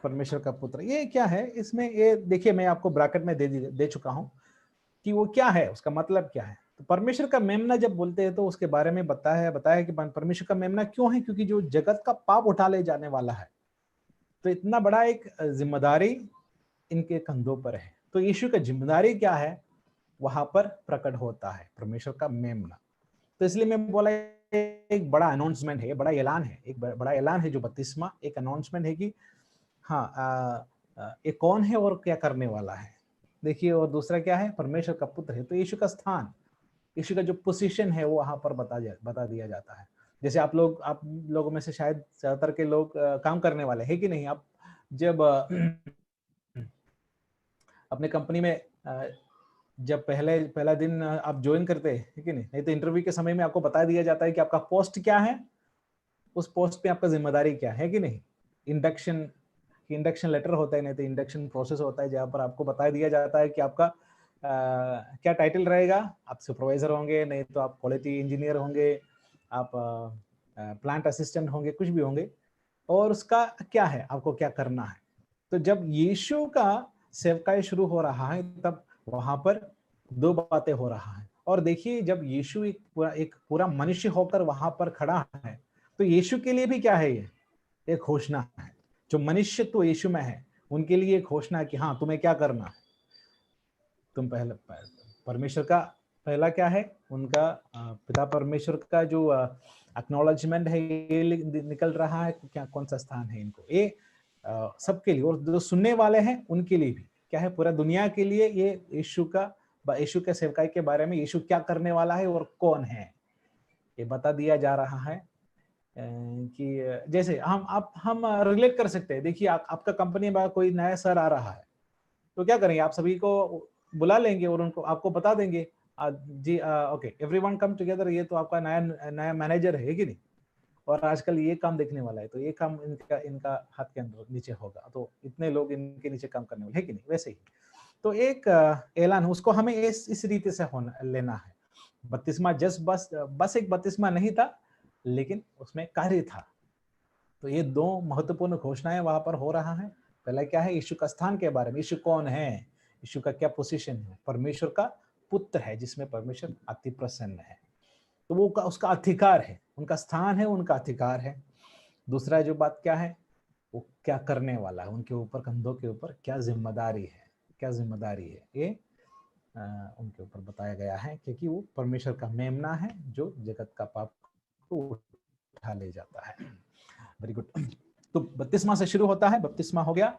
परमेश्वर का पुत्र, ये क्या है इसमें? ये देखिए, मैं आपको ब्रैकेट में दे चुका हूं कि वो क्या है, उसका मतलब क्या है। तो परमेश्वर का मेमना जब बोलते हैं तो उसके बारे में बताया कि परमेश्वर का मेमना क्यों है, क्योंकि जो जगत का पाप उठा ले जाने वाला है, तो इतना बड़ा एक जिम्मेदारी इनके कंधों पर है। तो यीशु का जिम्मेदारी क्या है वहां पर प्रकट होता है, परमेश्वर का मेमना। तो इसलिए मैं बोला एक बड़ा अनाउंसमेंट है, बड़ा ऐलान है, एक बड़ा ऐलान है जो बपतिस्मा एक अनाउंसमेंट है कि हाँ ये कौन है और क्या करने वाला है। देखिए, और दूसरा क्या है, परमेश्वर का पुत्र है। तो यीशु का स्थान, यीशु का जो पोजीशन है वो वहां पर बता दिया जाता है। जैसे आप लोगों में से शायद ज्यादातर के लोग काम करने वाले हैं कि नहीं। आप जब अपने कंपनी में जब पहला दिन आप ज्वाइन करते हैं कि नहीं तो इंटरव्यू के समय में आपको बता दिया जाता है कि आपका पोस्ट क्या है, उस पोस्ट पे आपका जिम्मेदारी क्या है कि नहीं। इंडक्शन लेटर होता है, नहीं तो इंडक्शन प्रोसेस होता है, जहाँ पर आपको बता दिया जाता है कि आपका क्या टाइटल रहेगा। आप सुपरवाइजर होंगे, नहीं तो आप क्वालिटी इंजीनियर होंगे, आप प्लांट असिस्टेंट होंगे, कुछ भी होंगे, और उसका क्या है, आपको क्या करना है। तो जब यीशु का सेवकाई शुरू हो रहा है तब वहां पर दो बातें हो रहा है। और देखिए, जब यीशु एक पूरा मनुष्य होकर वहां पर खड़ा है, तो यीशु के लिए भी क्या है, ये एक घोषणा है। जो मनुष्य तो यीशु में है उनके लिए एक घोषणा है कि हाँ, तुम्हें क्या करना है। तुम पहले परमेश्वर का पहला क्या है, उनका पिता परमेश्वर का जो एक्नॉलेजमेंट है ये निकल रहा है, क्या कौन सा स्थान है इनको, ये सबके लिए, और जो सुनने वाले हैं उनके लिए भी क्या है, पूरा दुनिया के लिए ये यीशु के सेवकाई के बारे में, यीशु क्या करने वाला है और कौन है, ये बता दिया जा रहा है। कि जैसे हम रिलेट कर सकते हैं। देखिए, आपका कंपनी में कोई नया सर आ रहा है तो क्या करेंगे, आप सभी को बुला लेंगे और उनको आपको बता देंगे जी ओके एवरीवन कम टुगेदर, ये तो आपका नया मैनेजर है कि नहीं, और आजकल ये काम देखने वाला है, तो ये काम इनका हाथ के अंदर नीचे होगा, तो इतने लोग इनके नीचे काम करने वाले है कि नहीं। वैसे ही तो एक ऐलान, उसको हमें इस रीति से लेना है। बपतिस्मा बस एक बपतिस्मा नहीं था, लेकिन उसमें कार्य था। तो ये दो महत्वपूर्ण घोषणाएं वहां पर हो रहा है। पहला क्या है, यीशु का स्थान के बारे में, यीशु कौन है, यीशु का क्या पोजीशन है, परमेश्वर का पुत्र है जिसमें परमेश्वर अति प्रसन्न है, तो वो उसका अधिकार है, उनका स्थान है, उनका अधिकार है। दूसरा जो बात क्या है, वो क्या करने वाला है, उनके ऊपर कंधों के ऊपर क्या जिम्मेदारी है, ये उनके ऊपर बताया गया है, क्योंकि वो परमेश्वर का मेमना है जो जगत का पाप को उठा ले जाता है। Very good. तो बपतिस्मा से शुरू होता है, बपतिस्मा हो गया।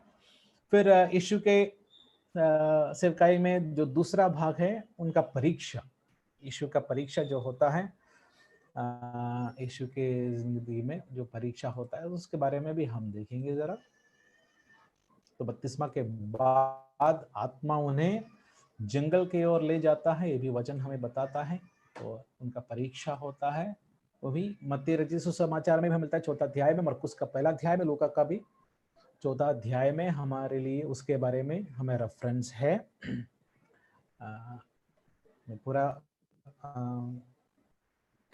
फिर यीशु के सेवकाई में जो दूसरा भाग है उनका परीक्षा, यीशु का परीक्षा जो होता है, यीशु के जिंदगी में जो परीक्षा होता है उसके बारे में भी हम देखेंगे जरा। तो बपतिस्मा के बाद आत्मा उन्हें जंगल की ओर ले जाता है, ये भी वचन हमें बताता है। तो उनका परीक्षा होता है, वो भी मत्ती रचित सुसमाचार में भी मिलता है, 4 अध्याय में, मरकुस का 1 अध्याय में, लूका का भी 14 अध्याय में हमारे लिए उसके बारे में हमें रेफरेंस है। पूरा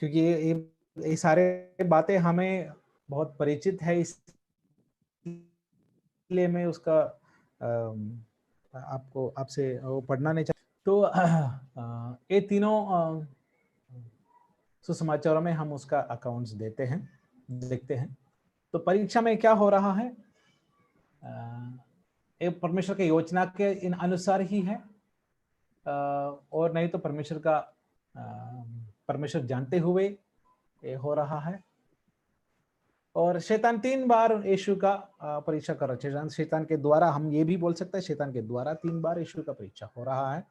क्योंकि ये सारे बातें हमें बहुत परिचित है, इसलिए मैं उसका आपसे वो पढ़ना नहीं चाहता। तो ये तीनों सुसमाचारों में हम उसका अकाउंट्स देखते हैं। तो परीक्षा में क्या हो रहा है, एक परमेश्वर के योजना के इन अनुसार ही है, और नहीं तो परमेश्वर जानते हुए ये हो रहा है। और शैतान 3 बार यीशु का परीक्षा कर रहा है, शैतान के द्वारा, हम ये भी बोल सकते हैं शैतान के द्वारा 3 बार यीशु का परीक्षा हो रहा है।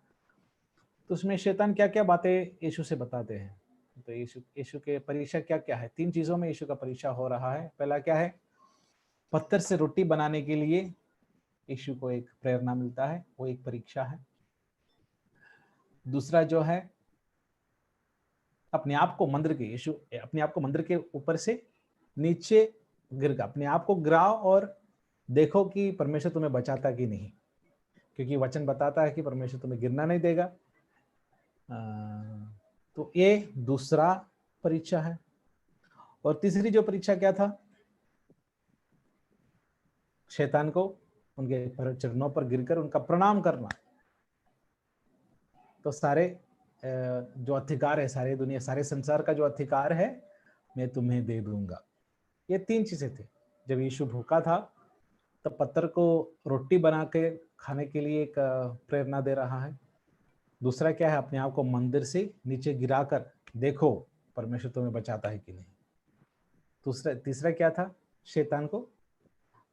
तो उसमें शैतान क्या क्या बातें यीशु से बताते हैं, तो यीशु के परीक्षा क्या क्या है, 3 चीजों में यीशु का परीक्षा हो रहा है। पहला क्या है, पत्थर से रोटी बनाने के लिए यीशु को एक प्रेरणा मिलता है, वो एक परीक्षा है। दूसरा जो है, अपने आप को मंदिर के ऊपर से नीचे गिरगा, अपने आप को गिराओ और देखो कि परमेश्वर तुम्हें बचाता कि नहीं, क्योंकि वचन बताता है कि परमेश्वर तुम्हें गिरना नहीं देगा। तो ये दूसरा परीक्षा है। और तीसरी जो परीक्षा क्या था, शैतान को उनके चरणों पर गिरकर उनका प्रणाम करना। तो सारे जो अधिकार है, सारे दुनिया, सारे संसार का जो अधिकार है मैं तुम्हें दे दूंगा। ये 3 चीजें थे। जब यीशु भूखा था तो पत्थर को रोटी बना के खाने के लिए एक प्रेरणा दे रहा है। दूसरा क्या है, अपने आप को मंदिर से नीचे गिराकर देखो परमेश्वर तुम्हें बचाता है कि नहीं। तीसरा क्या था, शैतान को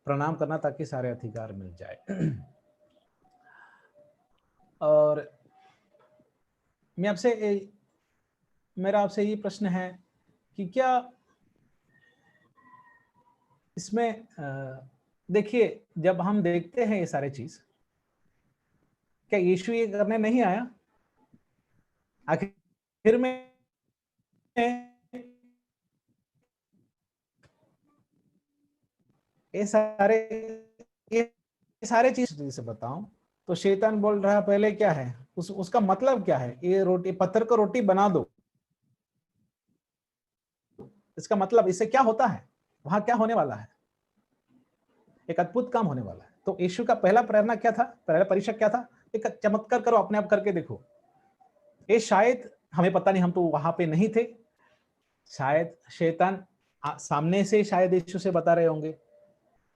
प्रणाम करना ताकि सारे अधिकार मिल जाए। और मेरा आपसे ये प्रश्न है कि क्या इसमें देखिए, जब हम देखते हैं ये सारे चीज, क्या यीशु ये करने नहीं आया? आखिर में ये सारे चीज से बताऊं तो शैतान बोल रहा है पहले क्या है, उसका मतलब क्या है, ये रोटी, पत्थर को रोटी बना दो, इसका मतलब इससे क्या होता है, वहां क्या होने वाला है, एक अद्भुत काम होने वाला है। तो यीशु का पहला प्रेरणा क्या था, पहला परीक्षा क्या था, एक चमत्कार करो, अपने आप करके देखो। ये शायद हमें पता नहीं, हम तो वहां पे नहीं थे, शायद शैतान सामने से शायद यीशु से बता रहे होंगे,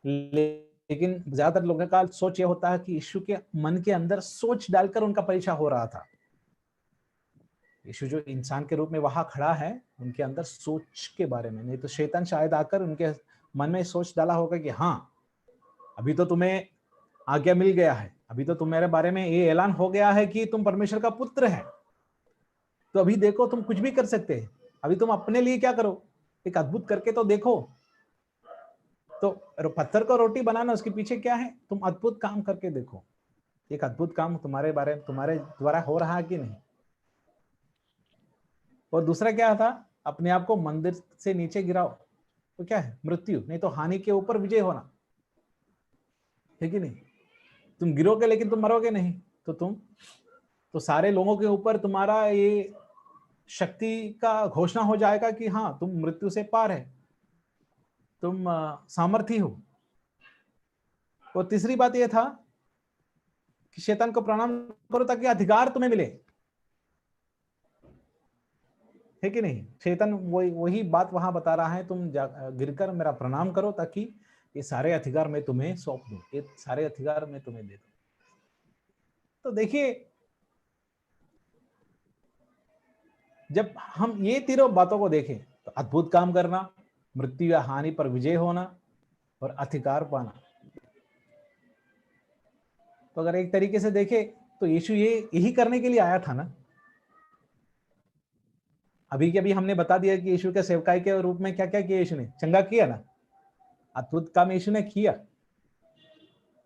लेकिन ज्यादातर लोगों का सोच ये होता है कि यीशु के मन के अंदर सोच डालकर उनका परीक्षा हो रहा था। यीशु जो इंसान के रूप में वहां खड़ा है, उनके अंदर सोच के बारे में, नहीं तो शैतान शायद आकर उनके मन में सोच डाला होगा कि हाँ, अभी तो तुम्हें आज्ञा मिल गया है, अभी तो तुम्हारे बारे में ये ऐलान हो गया है कि तुम परमेश्वर का पुत्र है, तो अभी देखो तुम कुछ भी कर सकते हैं, अभी तुम अपने लिए क्या करो, एक अद्भुत करके तो देखो। तो पत्थर को रोटी बनाना, उसके पीछे क्या है, तुम अद्भुत काम करके देखो, एक अद्भुत काम तुम्हारे द्वारा हो रहा है कि नहीं। और दूसरा क्या था, अपने आप को मंदिर से नीचे गिराओ, तो क्या है, मृत्यु, नहीं तो हानि के ऊपर विजय होना है कि नहीं। तुम गिरोगे लेकिन तुम मरोगे नहीं, तो सारे लोगों के ऊपर तुम्हारा ये शक्ति का घोषणा हो जाएगा कि हाँ, तुम मृत्यु से पार है, तुम सामर्थी हो। और तीसरी बात यह था कि शैतान को प्रणाम करो ताकि अधिकार तुम्हें मिले, है कि नहीं। शैतान वही बात वहां बता रहा है, तुम गिरकर मेरा प्रणाम करो ताकि ये सारे अधिकार मैं तुम्हें सौंप दूं, ये सारे अधिकार मैं तुम्हें दे दूं। तो देखिए, जब हम ये तीनों बातों को देखें तो अद्भुत काम करना, मृत्यु या हानि पर विजय होना और अधिकार पाना, तो अगर एक तरीके से देखें तो यीशु यही करने के लिए आया था ना। अभी के अभी हमने बता दिया कि यीशु के सेवकाई के रूप में क्या क्या किया यीशु ने, चंगा किया ना, अद्भुत काम यीशु ने किया,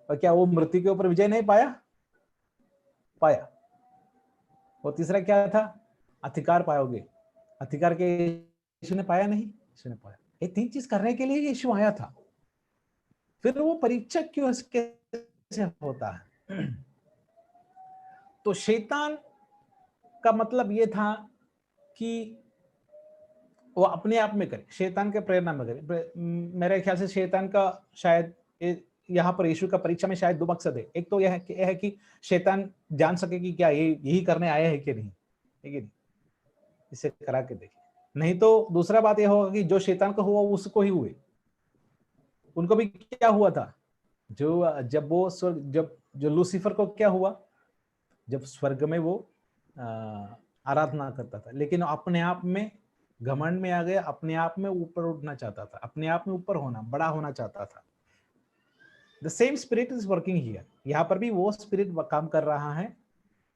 और क्या वो मृत्यु के ऊपर विजय नहीं पाया। और तीसरा क्या था, अधिकार पाओगे, अधिकार के यीशु ने पाया नहीं, यीशु ने पाया। ये 3 चीज करने के लिए यीशु आया था। फिर वो परीक्षा क्यों कैसे होता है? तो शैतान का मतलब ये था कि वो अपने आप में करे, शैतान के प्रेरणा में करे। मेरे ख्याल से शैतान का शायद यहाँ पर यीशु का परीक्षा में शायद 2 मकसद है। एक तो यह है कि शैतान जान सके कि क्या ये यही करने आया है कि नहीं, है कि नहीं, इसे करा के देखे। नहीं तो दूसरा बात यह होगा कि जो शैतान को हुआ उसको ही हुए। उनको भी क्या हुआ था, जो लूसीफर को क्या हुआ, जब स्वर्ग में वो आराधना करता था, लेकिन अपने आप में घमंड में आ गया, अपने आप में ऊपर उठना चाहता था, अपने आप में ऊपर होना, बड़ा होना चाहता था। The same spirit is working here, यहाँ पर भी वो स्पिरिट काम कर रहा है,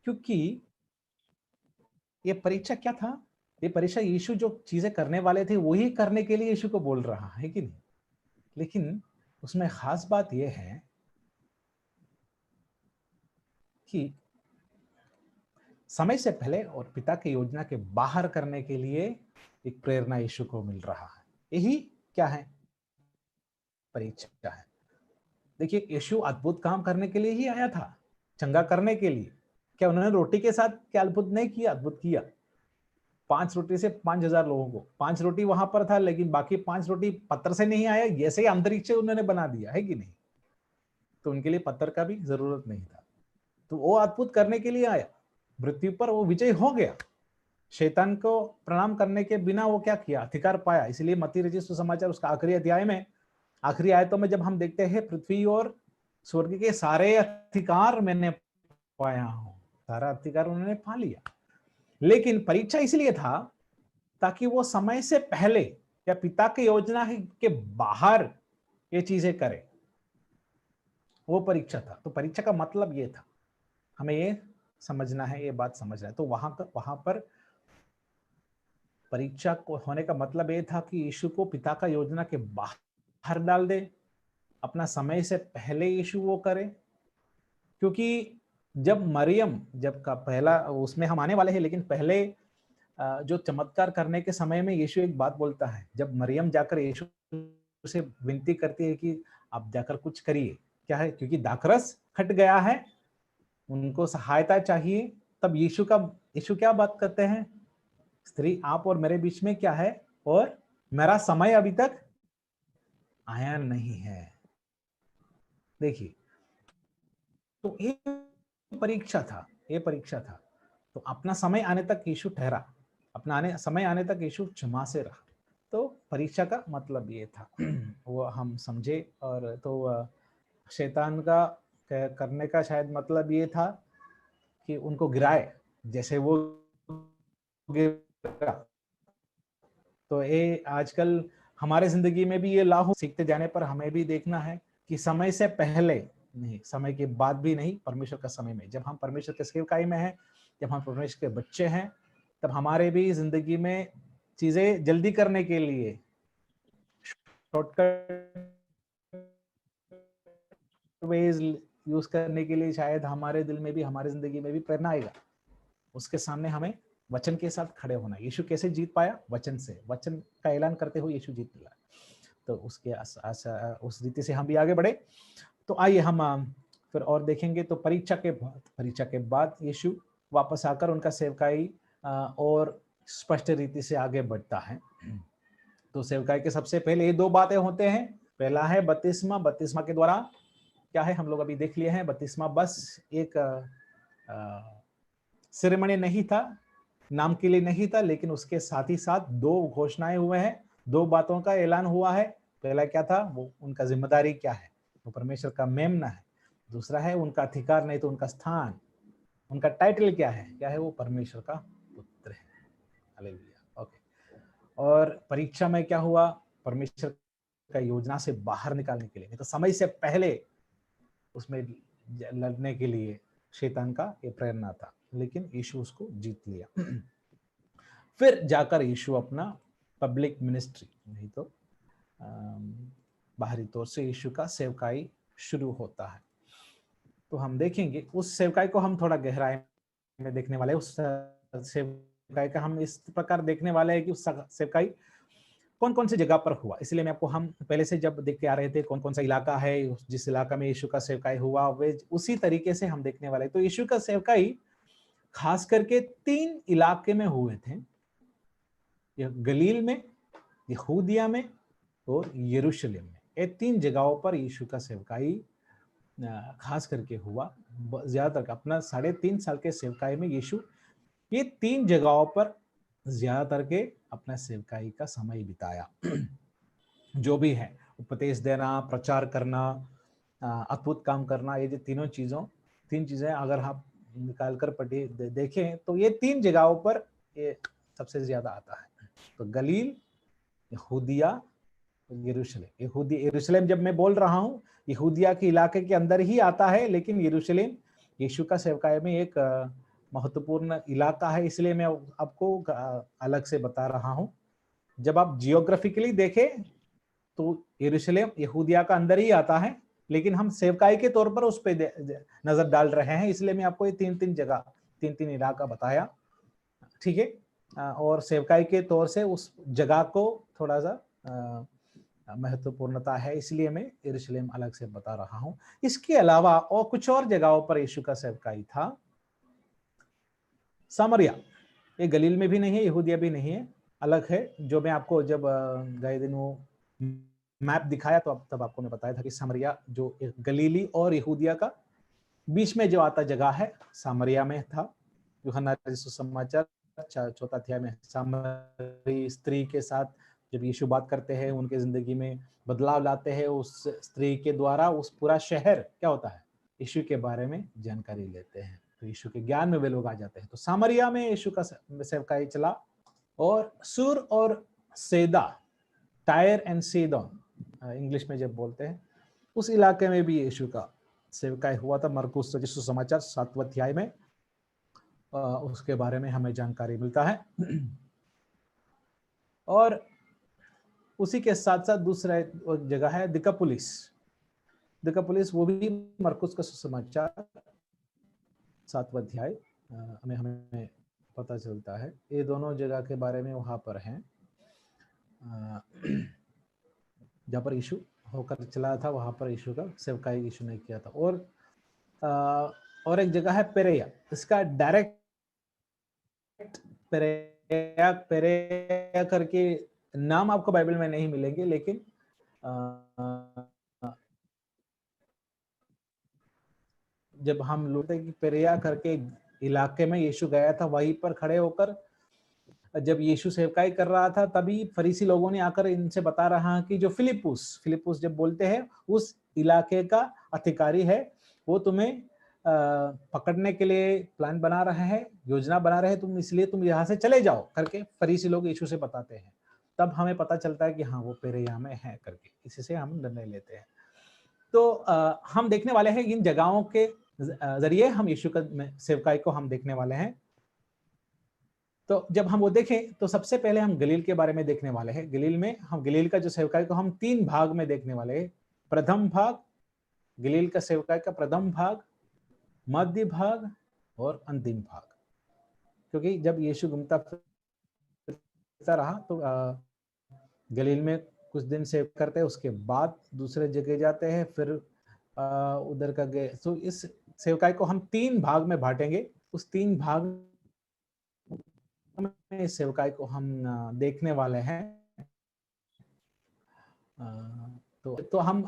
क्योंकि ये परीक्षा क्या था, ये परीक्षा यीशु जो चीजें करने वाले थे वही करने के लिए यीशु को बोल रहा है कि नहीं। लेकिन उसमें खास बात यह है कि समय से पहले और पिता की योजना के बाहर करने के लिए एक प्रेरणा यीशु को मिल रहा है। यही क्या है, परीक्षा है। देखिए, यीशु अद्भुत काम करने के लिए ही आया था, चंगा करने के लिए। क्या उन्होंने रोटी के साथ क्या अद्भुत नहीं किया, अद्भुत किया। 5 रोटी से 5000 लोगों को, 5 रोटी वहां पर था, लेकिन बाकी 5 रोटी पत्थर से नहीं आया, जैसे ही अंतरिक्ष से उन्होंने बना दिया, है कि नहीं। तो उनके लिए पत्थर का भी जरूरत नहीं था। तो वो अद्भुत करने के लिए आया, मृत्यु पर वो विजय हो गया। शैतान को प्रणाम करने के बिना वो क्या किया, अधिकार पाया। इसलिए मत्ती रचित सुसमाचार उसका आखिरी अध्याय में, आखिरी आयतों में जब हम देखते हैं, पृथ्वी और स्वर्ग के सारे अधिकार मैंने पाया हूं, सारा अधिकार उन्होंने पा लिया। लेकिन परीक्षा इसलिए था ताकि वो समय से पहले या पिता की योजना के बाहर ये चीजें करे, वो परीक्षा था। तो परीक्षा का मतलब ये था, हमें ये समझना है, ये बात समझना है। तो वहां पर परीक्षा को होने का मतलब ये था कि यीशु को पिता का योजना के बाहर डाल दे, अपना समय से पहले यीशु वो करे। क्योंकि जब मरियम, जब का पहला, उसमें हम आने वाले हैं, लेकिन पहले जो चमत्कार करने के समय में यीशु एक बात बोलता है। जब मरियम जाकर यीशु से विनती करती है कि आप जाकर कुछ करिए, क्या है, क्योंकि दाखरस फट गया है, उनको सहायता चाहिए। तब यीशु क्या बात करते हैं, स्त्री आप और मेरे बीच में क्या है, और मेरा समय अभी तक आया नहीं है। देखिए, तो ये परीक्षा था, ये परीक्षा था। तो अपना समय आने तक यीशु ठहरा, अपना समय आने तक यीशु क्षमा से रहा। तो परीक्षा का मतलब ये था, वो हम समझे। और तो शैतान का करने का शायद मतलब ये था कि उनको गिराए, जैसे वो गिरा। तो ये आजकल हमारे जिंदगी में भी ये लागू, सीखते जाने पर हमें भी देखना है कि समय से पहले नहीं, समय के बाद भी नहीं, परमेश्वर का समय में। जब हम परमेश्वर के सेवकाई में हैं, जब हम परमेश्वर के बच्चे हैं, तब हमारे भी जिंदगी में चीजें जल्दी करने के लिए, शॉर्टकट वेज यूज करने के लिए शायद हमारे दिल में भी, हमारे जिंदगी में भी प्रेरणा आएगा। उसके सामने हमें वचन के साथ खड़े होना। यीशु कैसे जीत पाया? वचन से, वचन का ऐलान करते हुए यीशु जीत लिया। तो उसके उस रीति से हम भी आगे बढ़े। तो आइए हम फिर और देखेंगे। तो परीक्षा के बाद यीशु वापस आकर उनका सेवकाई और स्पष्ट रीति से आगे बढ़ता है। तो सेवकाई के सबसे पहले ये दो बातें होते हैं। पहला है बपतिस्मा। बपतिस्मा के द्वारा क्या है, हम लोग अभी देख लिए हैं। बपतिस्मा बस एक सेरेमनी नहीं था, नाम के लिए नहीं था, लेकिन उसके साथ ही साथ दो घोषणाएं हुए हैं, दो बातों का ऐलान हुआ है। पहला क्या था, वो उनका जिम्मेदारी क्या है, वो परमेश्वर का मेमना है। दूसरा है उनका अधिकार, नहीं तो उनका स्थान, उनका टाइटल क्या है वो परमेश्वर का पुत्र है। हालेलुया। ओके। और परीक्षा में क्या हुआ, परमेश्वर का योजना से बाहर निकालने के लिए, नहीं तो समय से पहले उसमें लड़ने के लिए शैतान का ये प्रेरणा था, लेकिन यीशु उसको जीत लिया। फिर जाकर यीशु अपना पब्लिक मिनिस्ट्री, नहीं तो बाहरी तौर से यीशु का सेवकाई शुरू होता है। तो हम देखेंगे उस सेवकाई को, हम थोड़ा गहराई में देखने वाले। उस सेवकाई का हम इस प्रकार देखने वाले हैं कि उस सेवकाई कौन कौन सी जगह पर हुआ। इसलिए मैं आपको, हम पहले से जब देखते आ रहे थे कौन कौन सा इलाका है, जिस इलाका में यीशु का सेवकाई हुआ, वे उसी तरीके से हम देखने वाले। तो यीशु का सेवकाई खास करके 3 इलाके में हुए थे, गलील में, यहूदिया में और यरूशलेम में। ये 3 जगहों पर यीशु का सेवकाई खास करके हुआ। ज्यादातर अपना 3.5 साल के सेवकाई में यीशु ये 3 जगहों पर ज्यादातर के अपना सेवकाई का समय बिताया। जो भी है, उपदेश देना, प्रचार करना, अद्भुत काम करना, ये जो तीन चीजें अगर आप निकाल कर देखें तो ये 3 जगहों पर ये सबसे ज्यादा आता है। तो गलील, यहूदिया, यरूशलेम। यरूशलेम जब मैं बोल रहा हूँ, यहूदिया के इलाके के अंदर ही आता है, लेकिन यरूशलेम यीशु का सेवकाई में एक महत्वपूर्ण इलाका है, इसलिए मैं आपको अलग से बता रहा हूँ। जब आप जियोग्राफिकली देखें तो यरूशलेम यहूदिया का अंदर ही आता है, लेकिन हम सेवकाई के तौर पर उस पर नजर डाल रहे हैं, इसलिए मैं आपको ये 3 जगह, 3 इलाका बताया, ठीक है। और सेवकाई के तौर से उस जगह को थोड़ा सा महत्वपूर्णता है, इसलिए मैं यरूशलेम अलग से बता रहा हूं। इसके अलावा और कुछ और जगहों पर यीशु का सेवकाई था। सामरिया, ये गलील में भी नहीं है, यहूदिया भी नहीं है, अलग है। जो मैं आपको जब गए दिन वो मैप दिखाया तो तब आपको मैं बताया था कि सामरिया जो गलीली और यहूदिया का बीच में जो आता जगह है सामरिया में था। यूहन्ना सुसमाचार 4 अध्याय में सामरी स्त्री के साथ जब यीशु बात करते हैं, उनके जिंदगी में बदलाव लाते हैं, उस स्त्री के द्वारा उस पूरा शहर क्या होता है, यीशु के बारे में जानकारी लेते हैं। तो यीशु के ज्ञान में वे लोग आ जाते हैं। तो सामरिया में यीशु का सेवकाई चला, और सूर और सैदा, टायर एंड सीदोन इंग्लिश में जब बोलते हैं, उस इलाके में भी यीशु का सेवकाई हुआ था। मरकुस सुसमाचार 7वें अध्याय में उसके बारे में हमें जानकारी मिलता है। और उसी के साथ साथ दूसरा जगह है दिकापुलिस। दिकापुलिस वो भी मरकुस का सुसमाचार 7वां अध्याय हमें पता चलता है। ये दोनों जगह के बारे में वहां पर हैं जहाँ पर यीशु होकर चला था, वहां पर यीशु का सेवकाई यीशु ने किया था। और एक जगह है पेरेया। इसका डायरेक्ट पेरेया करके नाम आपको बाइबल में नहीं मिलेंगे, लेकिन जब हम लोग कि पेरेया करके इलाके में यीशु गया था, वहीं पर खड़े होकर जब यीशु सेवकाई कर रहा था, तभी फरीसी लोगों ने आकर इनसे बता रहा कि जो फिलिपुस जब बोलते हैं उस इलाके का अधिकारी है, वो तुम्हें पकड़ने के लिए प्लान बना रहे हैं, योजना बना रहे हैं, इसलिए तुम यहाँ से चले जाओ करके फरीसी लोग यीशु से बताते हैं। तब हमें पता चलता है कि हाँ वो पेरेया में है करके, इसी से हम निर्णय लेते हैं। तो हम देखने वाले हैं इन जगहों के जरिए हम यीशु का सेवकाई को हम देखने वाले हैं। तो जब हम वो देखें तो सबसे पहले हम गलील के बारे में देखने वाले हैं। गलील का जो सेवकाई को हम 3 भाग में देखने वाले हैं। प्रथम भाग, गलील का सेवकाई का प्रथम भाग, मध्य भाग और अंतिम भाग। क्योंकि जब यीशु घूमता फिरता रहा तो गलील में कुछ दिन सेव करते हैं, उसके बाद दूसरे जगह जाते हैं, फिर उधर का गए। तो इस सेवकाई को हम 3 भाग में बांटेंगे। उस 3 भाग में इस सेवकाई को हम देखने वाले हैं। तो हम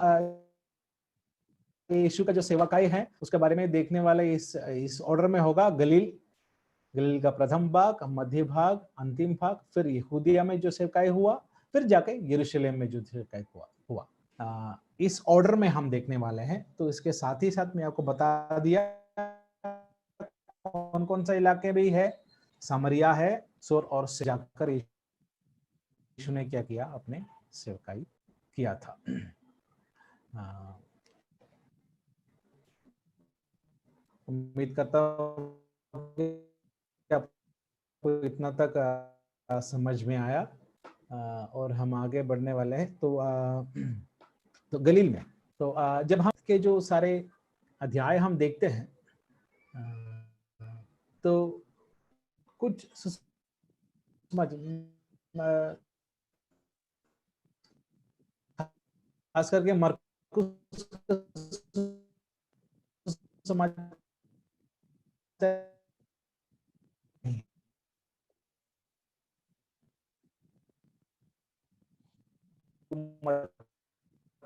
यीशु का जो सेवकाई है उसके बारे में देखने वाले इस ऑर्डर में होगा। गलील का प्रथम भाग, मध्य भाग, अंतिम भाग, फिर यहूदिया में जो सेवकाई हुआ, फिर जाके यरूशलेम में जो सेवकाई हुआ। इस ऑर्डर में हम देखने वाले हैं। तो इसके साथ ही साथ मैं आपको बता दिया कौन कौन सा इलाके भी है। सामरिया है, सोर और से जाकर यीशु ने क्या किया, अपने सेवकाई किया था। उम्मीद करता हूँ कि आपको इतना तक समझ में आया और हम आगे बढ़ने वाले हैं। तो गलील में तो जब हम के जो सारे अध्याय हम देखते हैं तो कुछ खास करके मरकुस समाचार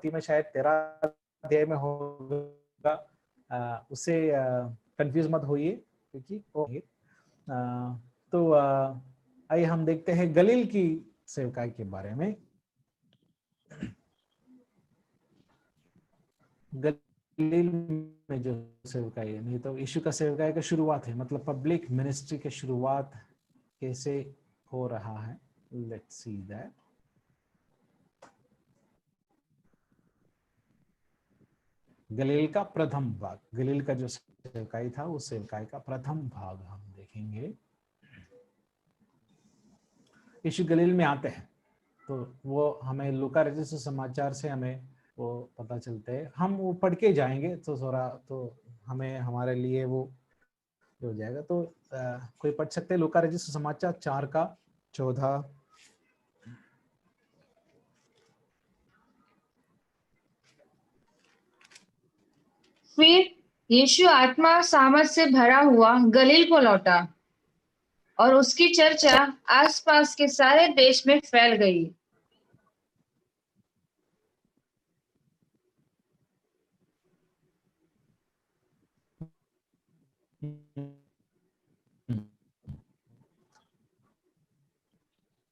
में शायद 13 अध्याय में होगा, उससे कंफ्यूज मत होइए क्योंकि तो आइए हम देखते हैं गलील की सेवकाई के बारे में। गलील में जो सेवकाई है, नहीं तो यीशु का सेवकाई का शुरुआत है, मतलब पब्लिक मिनिस्ट्री की शुरुआत कैसे हो रहा है। Let's see that. गलील का प्रथम भाग, गलील का जो सेवकाई था उस सेवकाई का प्रथम भाग हम देखेंगे। यीशु गलील में आते हैं तो वो हमें लूका रचित समाचार से हमें वो पता चलते हैं। हम वो पढ़ के जाएंगे तो थोड़ा तो हमें हमारे लिए वो हो जाएगा। तो कोई पढ़ सकते हैं लूका रचित समाचार 4:14। फिर यीशु आत्मा सामर्थ से भरा हुआ गलील को लौटा और उसकी चर्चा आसपास के सारे देश में फैल गई।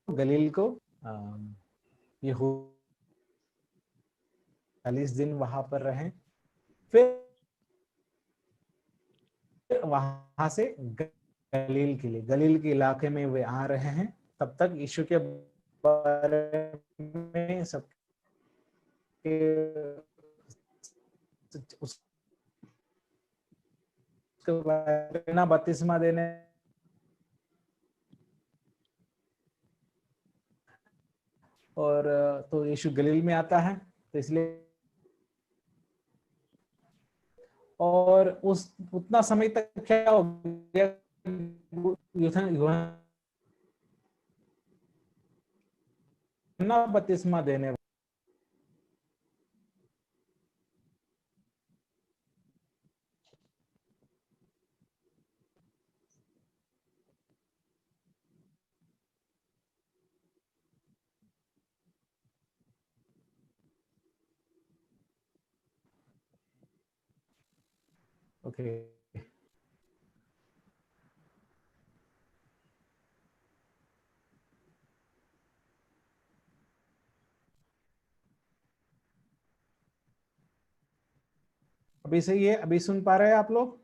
गलील को ये 40 दिन वहां पर रहे, फिर वहां से गलील के लिए, गलील के इलाके में वे आ रहे हैं। तब तक यीशु के बारे में सबके उसके बारे में बपतिस्मा देने और तो यीशु गलील में आता है, तो इसलिए और उस उतना समय तक क्या हो गया, यूहन्ना बपतिस्मा देने ओके अभी सही है? अभी सुन पा रहे हैं आप लोग?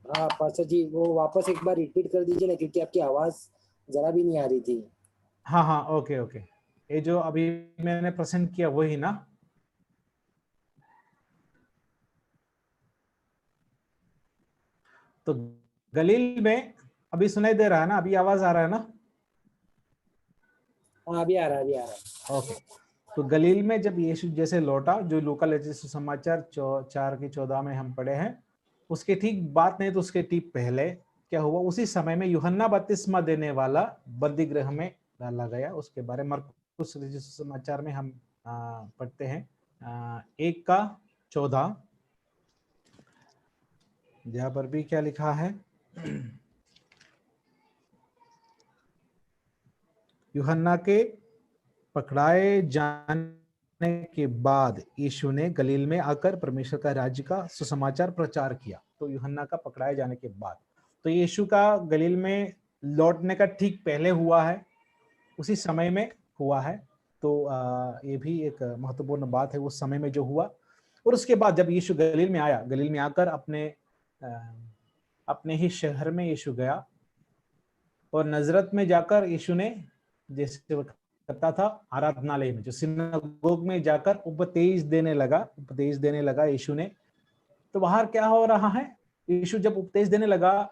हाँ पास्टर जी, वो वापस एक बार रिपीट कर दीजिए ना, क्योंकि आपकी आवाज जरा भी नहीं आ रही थी। हाँ हाँ, ओके ओके। ये जो अभी मैंने प्रेजेंट किया वही ना? तो गलील में अभी सुनाई दे रहा है ना? अभी आवाज आ रहा है ना? हाँ अभी आ रहा है, अभी आ रहा है। ओके। तो गलील में जब यीशु जैसे लौटा, जो लूका लिखा सुसमाचार 4:14 में हम पढ़े हैं, उसके ठीक बात नहीं तो उसके ठीक पहले क्या हुआ, उसी समय में यूहन्ना बपतिस्मा देने वाला बंदी गृह में डाला गया। उसके बारे में मरकुस सुसमाचार में हम पढ़ते हैं 1:14, जहां पर भी क्या लिखा है, यूहन्ना के पकड़ाए जाने के बाद यीशु ने गलील में आकर परमेश्वर का राज्य का सुसमाचार प्रचार किया। तो यूहन्ना का पकड़ाए जाने के बाद, तो यीशु का गलील में लौटने का ठीक पहले हुआ है, उसी समय में हुआ है। तो ये भी एक महत्वपूर्ण बात है, उस समय में जो हुआ। और उसके बाद जब यीशु गलील में आया, गलील में आकर अपने ही शहर में यीशु गया और नजरत में जाकर यीशु ने जैसे करता था आराधनालय में, जो सिनागोग में जाकर उपदेश देने लगा यीशु ने। तो बाहर क्या हो रहा है, यीशु जब उपदेश देने लगा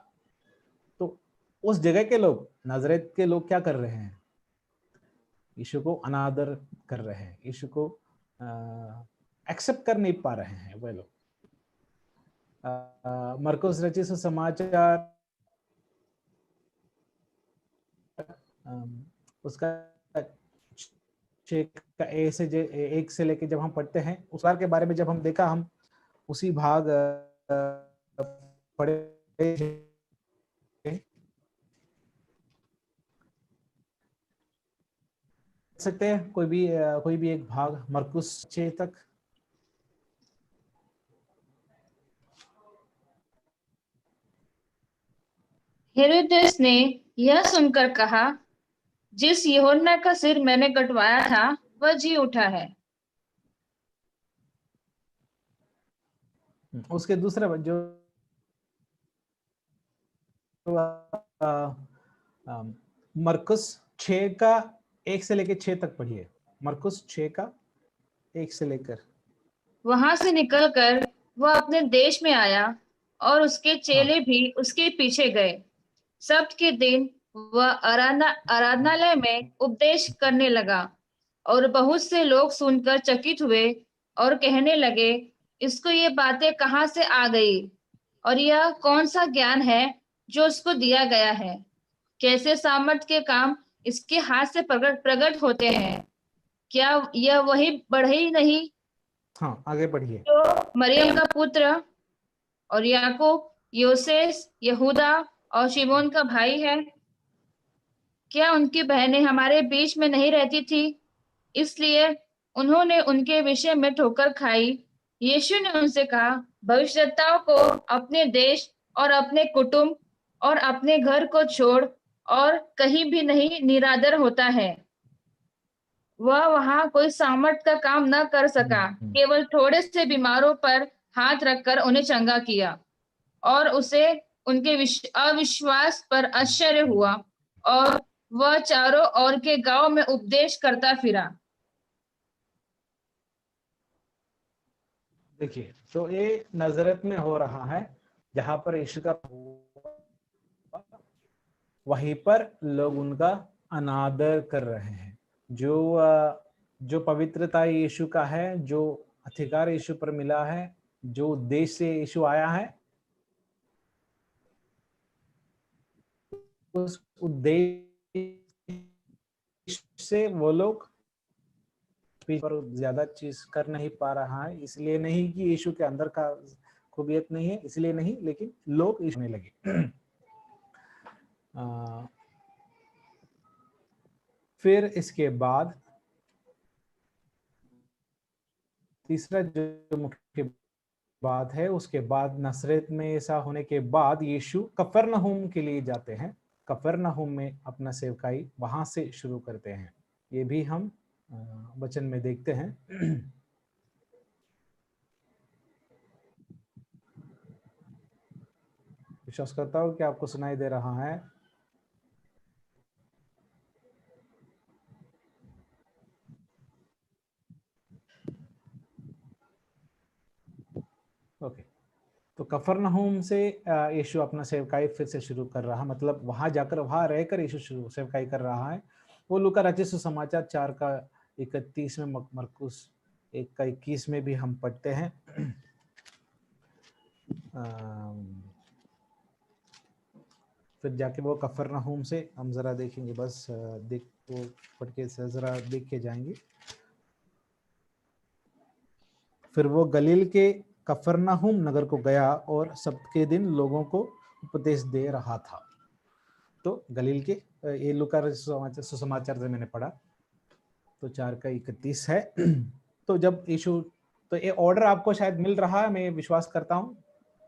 तो उस जगह के लोग, नाजरेत के लोग क्या कर रहे हैं, यीशु को अनादर कर रहे हैं, यीशु को एक्सेप्ट कर नहीं पा रहे हैं वे लोग। मरकुस रचित सुसमाचार उसका 1 से लेके जब हम पढ़ते हैं, उस बार के बारे में जब हम देखा, हम उसी भाग पढ़े सकते हैं कोई भी एक भाग मरकुस 6 तक। हेरोदेस ने यह सुनकर कहा, जिस यूहन्ना का सिर मैंने कटवाया था वह जी उठा है। उसके दूसरे जो मरकुस 6:1 से लेकर 6 तक पढ़िए। मरकुस 6:1 से लेकर। वहां से निकलकर वह अपने देश में आया और उसके चेले भी उसके पीछे गए। सब्त के दिन वह आराधनालय में उपदेश करने लगा और बहुत से लोग सुनकर चकित हुए और कहने लगे, इसको ये बातें कहाँ से आ गई और यह कौन सा ज्ञान है जो उसको दिया गया है? कैसे सामर्थ के काम इसके हाथ से प्रकट होते हैं? क्या यह वही बढ़ई नहीं? हाँ आगे बढ़िए। जो मरियम का पुत्र और याकूब, योसेस, यहूदा और शिमोन का भाई है? क्या उनकी बहनें हमारे बीच में नहीं रहती थी? इसलिए उन्होंने उनके विषय में ठोकर खाई। यीशु ने उनसे कहा, भविष्यद्वक्ताओं को अपने देश और अपने कुटुंब और अपने घर को छोड़ और कहीं भी नहीं निरादर होता है। वह वहां कोई सामर्थ का काम न कर सका, केवल थोड़े से बीमारों पर हाथ रखकर उन्हें चंगा किया, और उसे उनके अविश्वास पर आश्चर्य हुआ, और वह चारों ओर के गांव में उपदेश करता फिरा। देखिए, तो ये नजरत में हो रहा है, जहां पर यीशु का वहीं पर लोग उनका अनादर कर रहे हैं। जो पवित्रता यीशु का है, जो अधिकार यीशु पर मिला है, जो उद्देश्य से यीशु आया है, उस उद्देश्य से वो लोग पर ज्यादा चीज कर नहीं पा रहा है। इसलिए नहीं कि यीशु के अंदर का खूबियत नहीं है, इसलिए नहीं, लेकिन लोग इसमें लगे। फिर इसके बाद तीसरा जो मुख्य बात है, उसके बाद नसरत में ऐसा होने के बाद यीशु कफरनहूम के लिए जाते हैं। कफरनहूम में अपना सेवकाई वहां से शुरू करते हैं। ये भी हम वचन में देखते हैं। विश्वास करता हूं कि आपको सुनाई दे रहा है। ओके, तो कफरनहूम से यीशु अपना सेवकाई फिर से शुरू कर रहा, मतलब वहां जाकर, वहां रहकर यीशु सेवकाई कर रहा है। वो लूका रचित सुसमाचार 4:31 में, मरकुस 1:21 में भी हम पढ़ते हैं। फिर जाके वो कफरनहूम से हम जरा देखेंगे, बस देख वो पढ़ के जरा देख के जाएंगे। फिर वो गलील के कफरनहूम नगर को गया और सबके दिन लोगों को उपदेश दे रहा था। तो गलील के, ये लूका सुसमाचार से मैंने पढ़ा, तो 4:31 है। तो जब यीशु, तो ये ऑर्डर आपको शायद मिल रहा है, मैं विश्वास करता हूँ।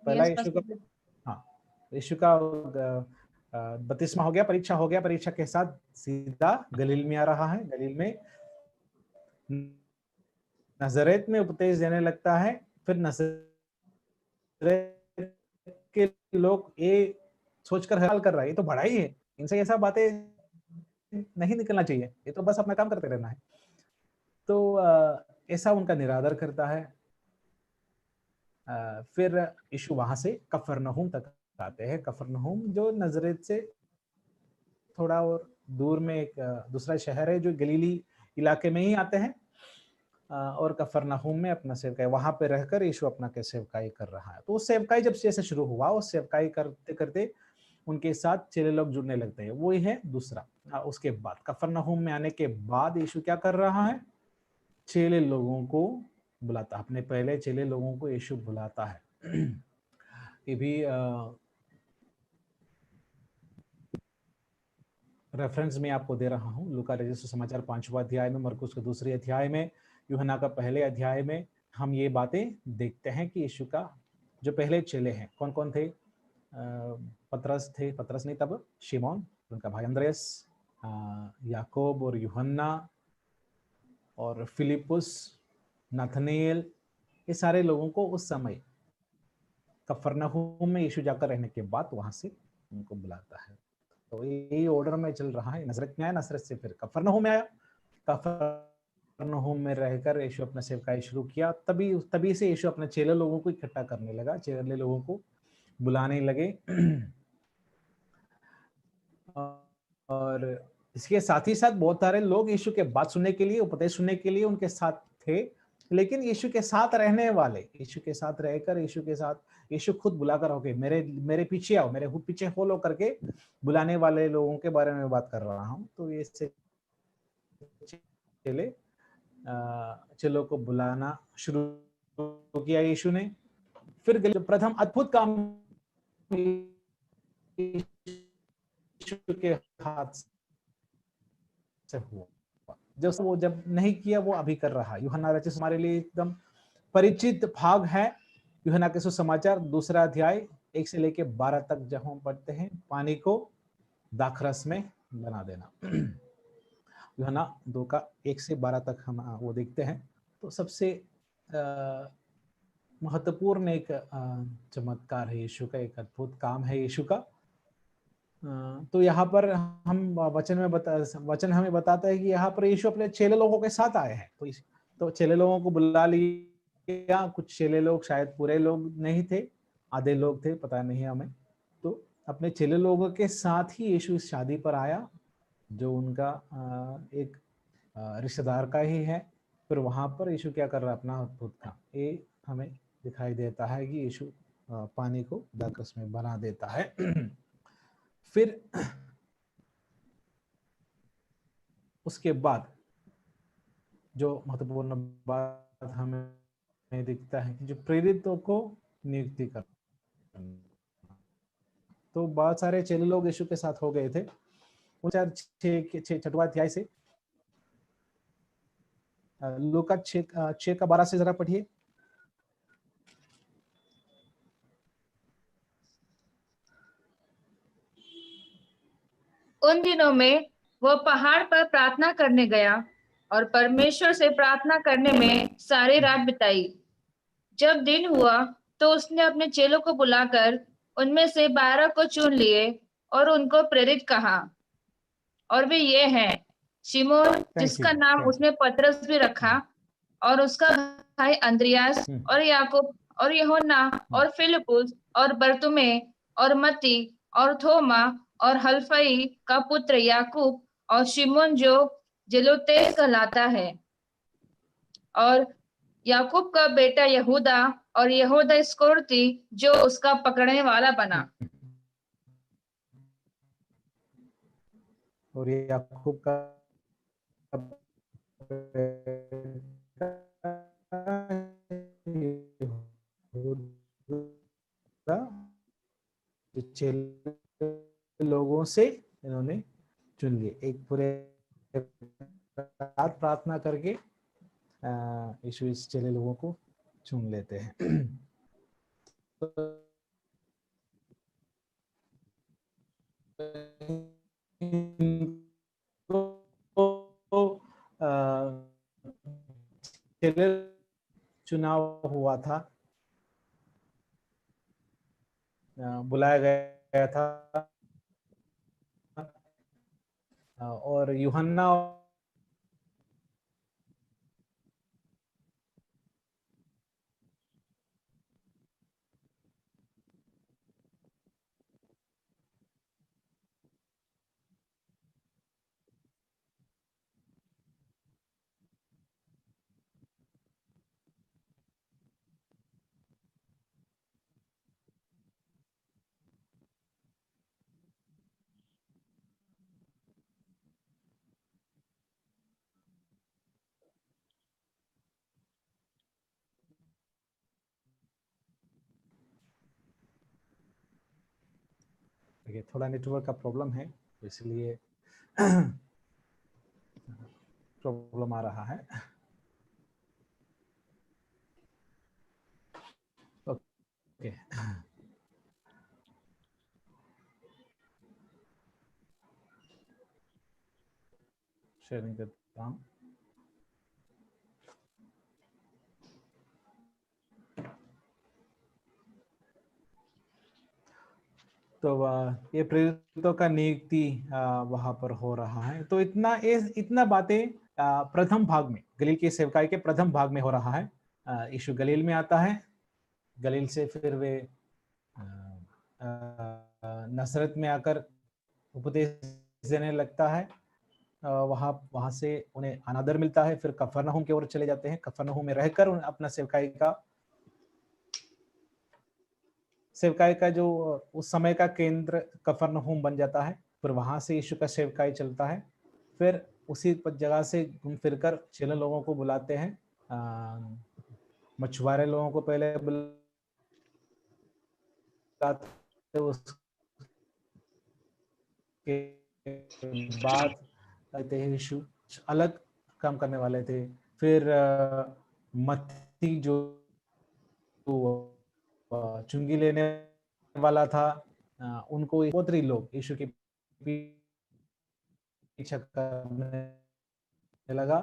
पहला यीशु का, हाँ, यीशु का बपतिस्मा हो गया, परीक्षा हो गया, परीक्षा के साथ सीधा गलील में आ रहा है। गलील में नजरेत में उपदेश देने लगता है। फिर नजरेत के लोग ये सोचकर हैरान कर रहा है, ये तो बड़ा ही है, इनसे ऐसा बातें नहीं निकलना चाहिए, ये तो बस अपना काम करते रहना है। तो ऐसा उनका निरादर करता है। फिर यीशु वहां से कफरनहूम तक आते हैं। कफरनहूम जो नजरेत से थोड़ा और दूर में एक दूसरा शहर है, जो गलीली इलाके में ही आते हैं। और कफरनहूम में अपना सेवकाई, वहां पे रहकर यीशु अपना के सेवकाई कर रहा है। तो उस सेवकाई जब से शुरू हुआ, उस सेवकाई करते करते उनके साथ चेले लोग जुड़ने लगते हैं। वो ही है दूसरा। उसके बाद कफरनहूम में आने के बाद यीशु क्या कर रहा है? चेले लोगों को बुलाता, अपने पहले चेले लोगों को यीशु बुलाता है। ये भी रेफरेंस में आपको दे रहा हूँ। लूका रचित सुसमाचार 5वां अध्याय में, मरकुस के 2 अध्याय में, यूहन्ना का 1 अध्याय में हम ये बातें देखते हैं कि यीशु का जो पहले चेले हैं, कौन कौन थे? पतरस थे, पतरस नहीं तब, शिमोन, उनका भाई अंद्रयास, याकूब और यूहन्ना और फिलिपुस, नाथनीएल, ये सारे लोगों को उस समय कफरनहूम में यीशु जाकर रहने के बाद वहां से उनको बुलाता है। तो यही ऑर्डर में चल रहा है। नजरत में आया, नजरत से फिर कफरनहूम में आया, कफरनहूम में रहकर यीशु अपना सेवकाई शुरू किया। तभी से यीशु अपने चेले लोगों को इकट्ठा करने लगा, चेले लोगों को बुलाने लगे। और इसके साथ ही साथ बहुत सारे लोग यीशु के बात सुनने के लिए, उपदेश सुनने के लिए उनके साथ थे। लेकिन यीशु के साथ रहने वाले, यीशु के साथ रहकर, यीशु के साथ, यीशु खुद बुलाकर, होके मेरे पीछे आओ, मेरे पीछे फॉलो करके बुलाने वाले लोगों के बारे में बात कर रहा हूँ। तो ये चेलों को बुलाना शुरू किया यीशु ने। फिर जो प्रथम अद्भुत काम यीशु के हाथ से हुआ, वो जब नहीं किया वो अभी कर रहा है। यूहन्ना रचित हमारे लिए एकदम परिचित भाग है। यूहन्ना के सुसमाचार 2 अध्याय 1 से लेके 12 तक जब हम पढ़ते हैं, पानी को दाखरस में बना देना। यूहन्ना 2 का 1 से 12 तक हम वो देखते हैं। तो सबसे महत्वपूर्ण एक चमत्कार है यीशु का, एक अद्भुत काम है यीशु का। तो यहाँ पर हम वचन हमें बताता है कि यहाँ पर यीशु अपने चेले लोगों के साथ आए हैं। तो चेले लोगों को बुला लिया। कुछ चेले लोग शायद पूरे लोग नहीं थे, आधे लोग थे, पता नहीं हमें। तो अपने चेले लोगों के साथ ही यीशु इस शादी पर आया, जो उनका एक रिश्तेदार का ही है। फिर वहां पर यीशु क्या कर रहा है? अपना अद्भुत काम ये हमें दिखाई देता है कि यीशु पानी को दाखरस में बना देता है। फिर उसके बाद जो महत्वपूर्ण बात हमें दिखता है कि जो प्रेरितों को नियुक्ति कर, तो बहुत सारे चेले लोग यीशु के साथ हो गए थे। 6वां अध्याय से लूका 6 का 12 से जरा पढ़िए। उन दिनों में वह पहाड़ पर प्रार्थना करने गया और परमेश्वर से प्रार्थना करने में सारी रात बिताई। जब दिन हुआ तो उसने अपने चेलों को बुलाकर उनमें से 12 को चुन लिए और उनको प्रेरित कहा। और वे ये हैं: शिमोन, जिसका नाम उसने पतरस भी रखा, और उसका भाई अंद्रियास, और याकूब, और यूहन्ना, और फिलिपुस, और बरतुमे, और मत्ती, और थोमा, और हलफई का पुत्र याकूब, और शिमोन जो जेलोतेस कहलाता है, और याकूब का बेटा यहूदा, और यहूदा इस्करियोती जो उसका पकड़ने वाला बना। और याकूब का लोगों से इन्होंने चुन लिए। एक पूरे रात प्रार्थना करके यीशु इस चेले लोगों को चुन लेते हैं। चेले चुनाव हुआ था, बुलाया गया था, और यूहन्ना देखिए थोड़ा नेटवर्क का प्रॉब्लम है, इसलिए प्रॉब्लम आ रहा है। ओके, शेयरिंग करता हूँ। तो ये प्रेरितों का नियुक्ति वहां पर हो रहा है। तो इतना बातें प्रथम भाग में, गलील की सेवकाई के प्रथम भाग में हो रहा है। यीशु गलील में आता है, गलील से फिर वे नसरत में आकर उपदेश देने लगता है। वहां से उन्हें अनादर मिलता है। फिर कफरनहूम की ओर चले जाते हैं। कफरनहूम में रहकर अपना सेवकाई का जो उस समय का केंद्र कफरनहूम बन जाता है। फिर वहां से यीशु का सेवकाई चलता है। फिर उसी जगह से घूम फिर कर चेले लोगों को बुलाते हैं। मछुआरे लोगों को पहले बुलाते, उसके बाद यीशु अलग कम करने वाले थे। फिर मत्ती जो चुंगी लेने वाला था, उनको पोत्री लोग यीशु के पीछे करने लगा।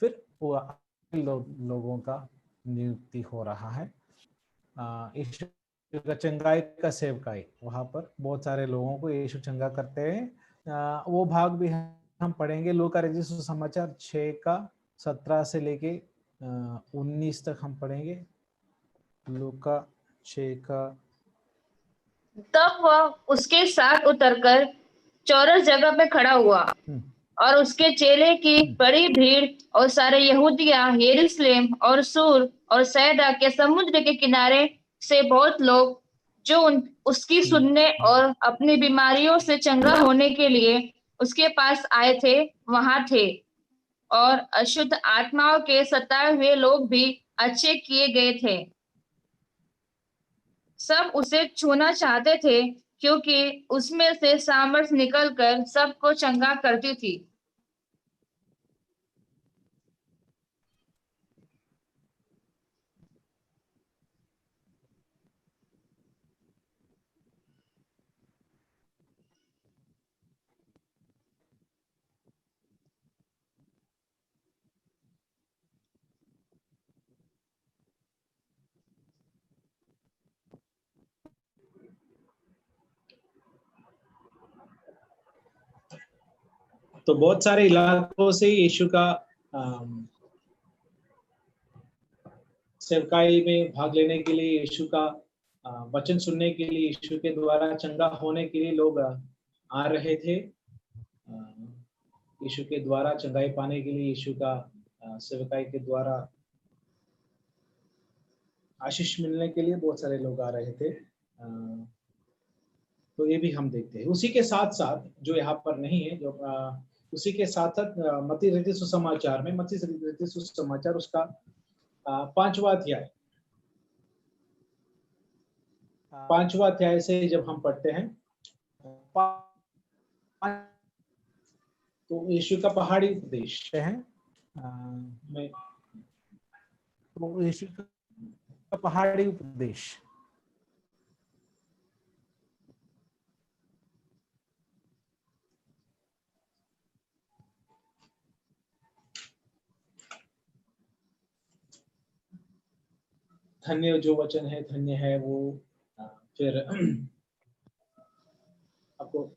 फिर वो लोगों का नियुक्ति हो रहा है। यीशु का चंगाई का सेवकाई, वहां पर बहुत सारे लोगों को यीशु चंगा करते हैं। वो भाग भी हम पढ़ेंगे। लूका रचित सुसमाचार 6 का 17 से लेके 19 तक हम पढ़ेंगे। लूका 6 का। तब वह उसके साथ उतरकर चौरस जगह पे खड़ा हुआ और उसके चेले की बड़ी भीड़ और सारे यहूदिया, यरूशलेम और सूर और सैदा के समुद्र के किनारे से बहुत लोग जो उसकी सुनने और अपनी बीमारियों से चंगा होने के लिए उसके पास आए थे वहां थे। और अशुद्ध आत्माओं के सताए हुए लोग भी अच्छे किए गए थे। सब उसे छूना चाहते थे क्योंकि उसमें से सामर्थ निकलकर सबको चंगा करती थी। तो बहुत सारे इलाकों से यीशु का सेवकाई में भाग लेने के लिए, यीशु का वचन सुनने के लिए, यीशु के द्वारा चंगा होने के लिए लोग आ रहे थे। यीशु के द्वारा चंगाई पाने के लिए, यीशु का सेवकाई के द्वारा आशीष मिलने के लिए बहुत सारे लोग आ रहे थे। तो ये भी हम देखते हैं। उसी के साथ साथ जो यहाँ पर नहीं है, जो उसी के साथ साथ मत्ती रचित सुसमाचार में, मत्ती रचित सुसमाचार उसका 5वां अध्याय, 5वां अध्याय से जब हम पढ़ते हैं तो यीशु का पहाड़ी उपदेश है। तो यीशु का पहाड़ी उपदेश धन्य जो वचन है, धन्य है वो। फिर आपको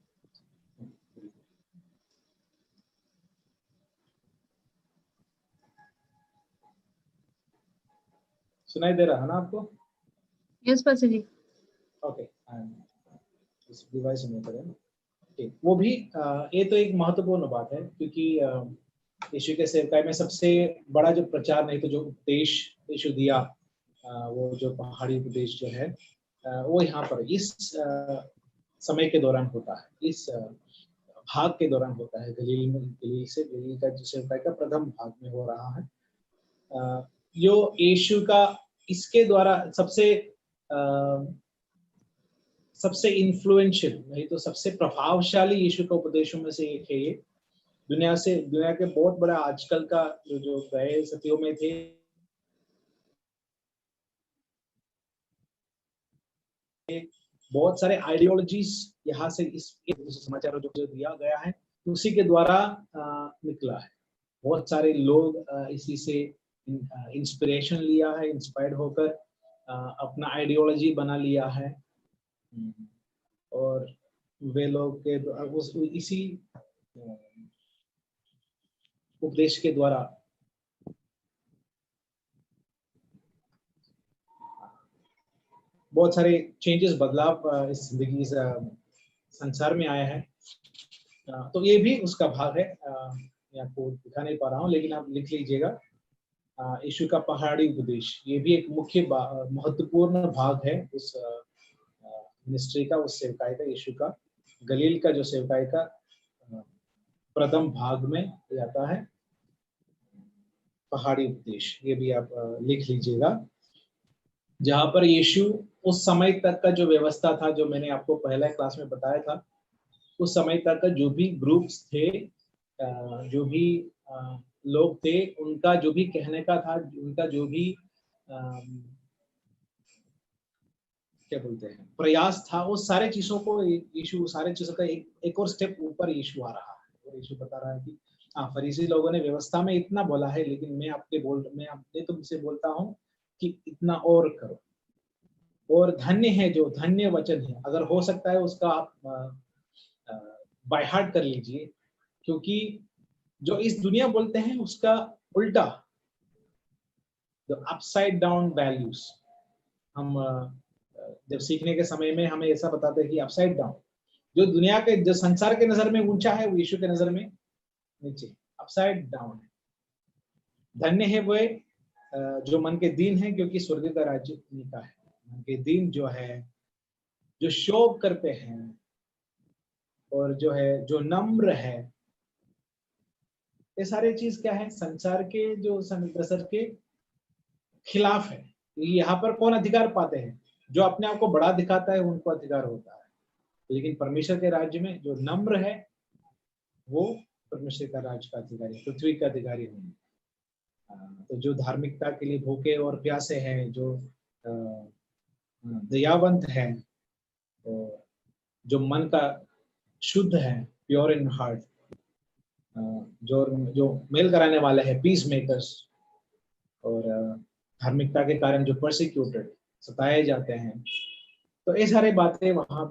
सुनाई दे रहा है ना आपको? यस पास्टर जी। ओके, इस डिवाइस में करें। ठीक, वो भी ये तो एक महत्वपूर्ण बात है, क्योंकि यीशु के सेवकाई में सबसे बड़ा जो प्रचार, नहीं तो जो उपदेश यीशु दिया, वो जो पहाड़ी उपदेश जो है, वो यहाँ पर इस समय के दौरान होता है, इस भाग के दौरान होता है। गलील का जो सेवकाई का प्रथम भाग में हो रहा है। जो यीशु का इसके द्वारा सबसे इन्फ्लुएंशियल, नहीं तो सबसे प्रभावशाली यीशु का उपदेशों में से एक है ये। दुनिया के बहुत बड़ा आजकल का जो गए सतियों में थे, बहुत सारे आइडियोलॉजीज यहाँ से इस समाचार जो दिया गया है उसी के द्वारा निकला है। बहुत सारे लोग इसी से इंस्पिरेशन लिया है, इंस्पायर्ड होकर अपना आइडियोलॉजी बना लिया है, और वे लोग के इसी उपदेश के द्वारा बहुत सारे चेंजेस, बदलाव इस जिंदगी, इस संसार में आया है। तो ये भी उसका भाग है। मैं आपको दिखा नहीं पा रहा हूँ, लेकिन आप लिख लीजिएगा। यीशु का पहाड़ी उपदेश, ये भी एक मुख्य महत्वपूर्ण भाग है उस मिनिस्ट्री का, उस सेवकाई का। यीशु का गलील का जो सेवकाई का प्रथम भाग में जाता है पहाड़ी उपदेश। ये भी आप लिख लीजिएगा, जहां पर यीशु उस समय तक का जो व्यवस्था था, जो मैंने आपको पहला क्लास में बताया था, उस समय तक का जो भी ग्रुप्स थे, जो भी लोग थे, उनका जो भी कहने का था, उनका जो भी क्या बोलते हैं प्रयास था, वो सारे चीजों को यीशु, सारे चीजों का एक और स्टेप ऊपर यीशु आ रहा है। और यीशु बता रहा है कि हाँ, फरीसी लोगों ने व्यवस्था में इतना बोला है, लेकिन मैं अपने तुमसे बोलता हूँ कि इतना और करो। और धन्य है जो धन्य वचन है, अगर हो सकता है उसका आप बाय हार्ट कर लीजिए, क्योंकि जो इस दुनिया बोलते हैं उसका उल्टा, द अपसाइड डाउन वैल्यूज, हम जब सीखने के समय में हमें ऐसा बताते हैं कि अपसाइड डाउन, जो दुनिया के, जो संसार के नजर में ऊंचा है, वो यीशु के नजर में नीचे, अपसाइड डाउन है। धन्य है वो जो मन के दीन है, क्योंकि स्वर्ग का राज्य उन्हीं का है। मन के दीन जो है, जो शोक करते हैं, और जो है जो नम्र है, ये सारे चीज क्या है, संसार के जो संसार के खिलाफ है। यहाँ पर कौन अधिकार पाते हैं? जो अपने आप को बड़ा दिखाता है, उनको अधिकार होता है। लेकिन परमेश्वर के राज्य में जो नम्र है, वो परमेश्वर का राज्य का अधिकारी, पृथ्वी का अधिकारी होंगे। तो जो धार्मिकता के लिए भूखे और प्यासे हैं, जो दयावंत है, और जो मन का शुद्ध है, प्योर इन हार्ट, जो मेल कराने वाले हैं, पीस मेकर्स, और धार्मिकता के कारण जो परसिक्यूटेड, सताए जाते हैं, तो ये सारी बातें वहां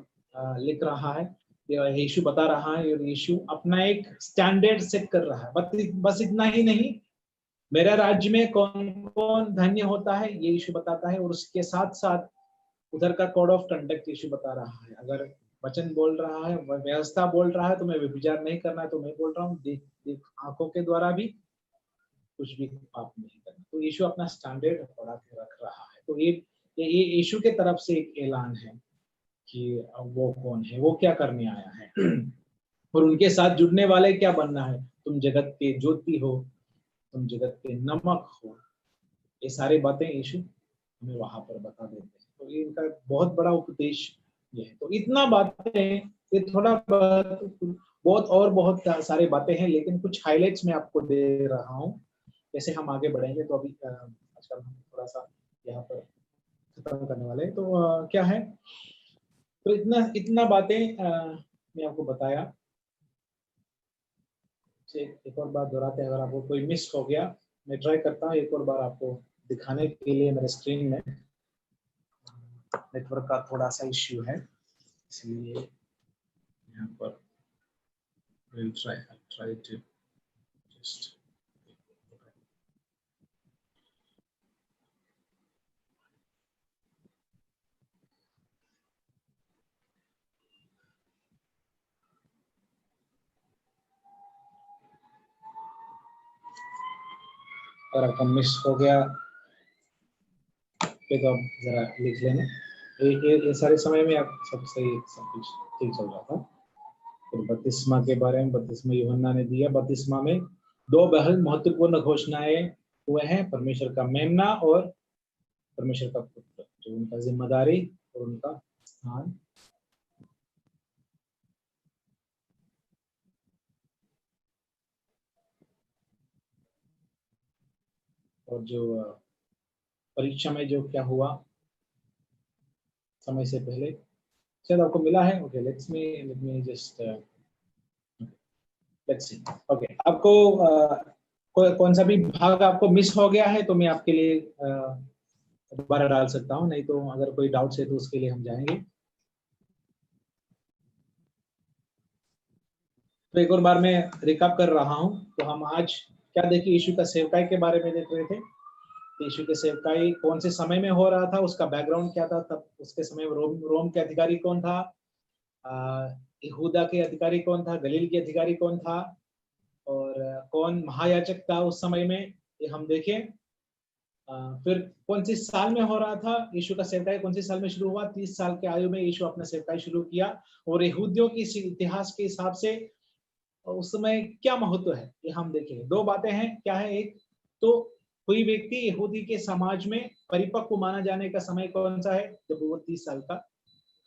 लिख रहा है, यीशु बता रहा है। और यीशु अपना एक स्टैंडर्ड सेट कर रहा है। बस इतना ही नहीं, मेरे राज्य में कौन कौन धन्य होता है, ये यीशु बताता है। और उसके साथ साथ उधर का कोड ऑफ कंडक्ट यीशु बता रहा है। अगर वचन बोल रहा है, व्यवस्था बोल रहा है, तो मैं व्यभिचार नहीं करना, तो मैं बोल रहा हूँ देख आंखों के द्वारा भी कुछ भी पाप नहीं करना। तो यीशु अपना स्टैंडर्ड बढ़ा के रख रहा है। तो ये यीशु के तरफ से एक ऐलान है कि वो कौन है, वो क्या करने आया है, और उनके साथ जुड़ने वाले क्या बनना है। तुम जगत के ज्योति हो, तुम जगत के नमक हो। ये सारी बातें यीशु हमें वहां पर बता देते हैं। तो ये इनका बहुत बड़ा उपदेश ये है। तो इतना बातें, ये थोड़ा बहुत और बहुत सारी बातें हैं, लेकिन कुछ हाइलाइट्स मैं आपको दे रहा हूँ। जैसे हम आगे बढ़ेंगे, तो अभी आजकल हम थोड़ा सा यहाँ पर खत्म करने वाले हैं। तो क्या है, तो इतना बातें मैं आपको बताया। एक और बात दोहराते हैं, अगर आपको कोई मिस हो गया, मैं ट्राई करता हूँ एक और बार आपको दिखाने के लिए। मेरे स्क्रीन में नेटवर्क का थोड़ा सा इश्यू है, इसलिए यहाँ पर we'll try to just और आपका मिस हो गया तो आप जरा लिख लेना। ये सारे समय में आप सब सही, सब कुछ ठीक चल रहा था। फिर बपतिस्मा के बारे में, बपतिस्मा यूहन्ना ने दिया। बपतिस्मा में दो बहुत महत्वपूर्ण घोषणाएं हुए हैं, परमेश्वर का मेमना और परमेश्वर का पुत्र, जो उनका जिम्मेदारी और उनका स्थान। और जो परीक्षा में जो क्या हुआ समय से पहले, शायद आपको मिला है। Okay, let me just let's see. Okay, आपको कौन सा भी भाग आपको मिस हो गया है, तो मैं आपके लिए दोबारा डाल सकता हूँ, नहीं तो अगर कोई डाउट्स है तो उसके लिए हम जाएंगे। तो एक और बार मैं रिकैप कर रहा हूँ। तो हम आज क्या देखे, यीशु का सेवकाई के बारे में देख रहे थे। यीशु के सेवकाई कौन से समय में हो रहा था, उसका बैकग्राउंड क्या था, तब उसके समय में रोम के अधिकारी कौन था, यहूदा के अधिकारी कौन था, गलील के अधिकारी कौन था, और कौन महायाजक था उस समय में, ये हम देखें। फिर कौन सी साल में हो रहा था यीशु का सेवकाई, कौन सी साल में शुरू हुआ। 30 साल के आयु में यीशु अपना सेवकाई शुरू किया। और यहूदियों की इतिहास के हिसाब से उस समय क्या महत्व है, ये हम देखेंगे। दो बातें हैं, क्या है, एक तो कोई व्यक्ति यहूदी के समाज में परिपक्व माना जाने का समय कौन सा है? जब वो 30 साल का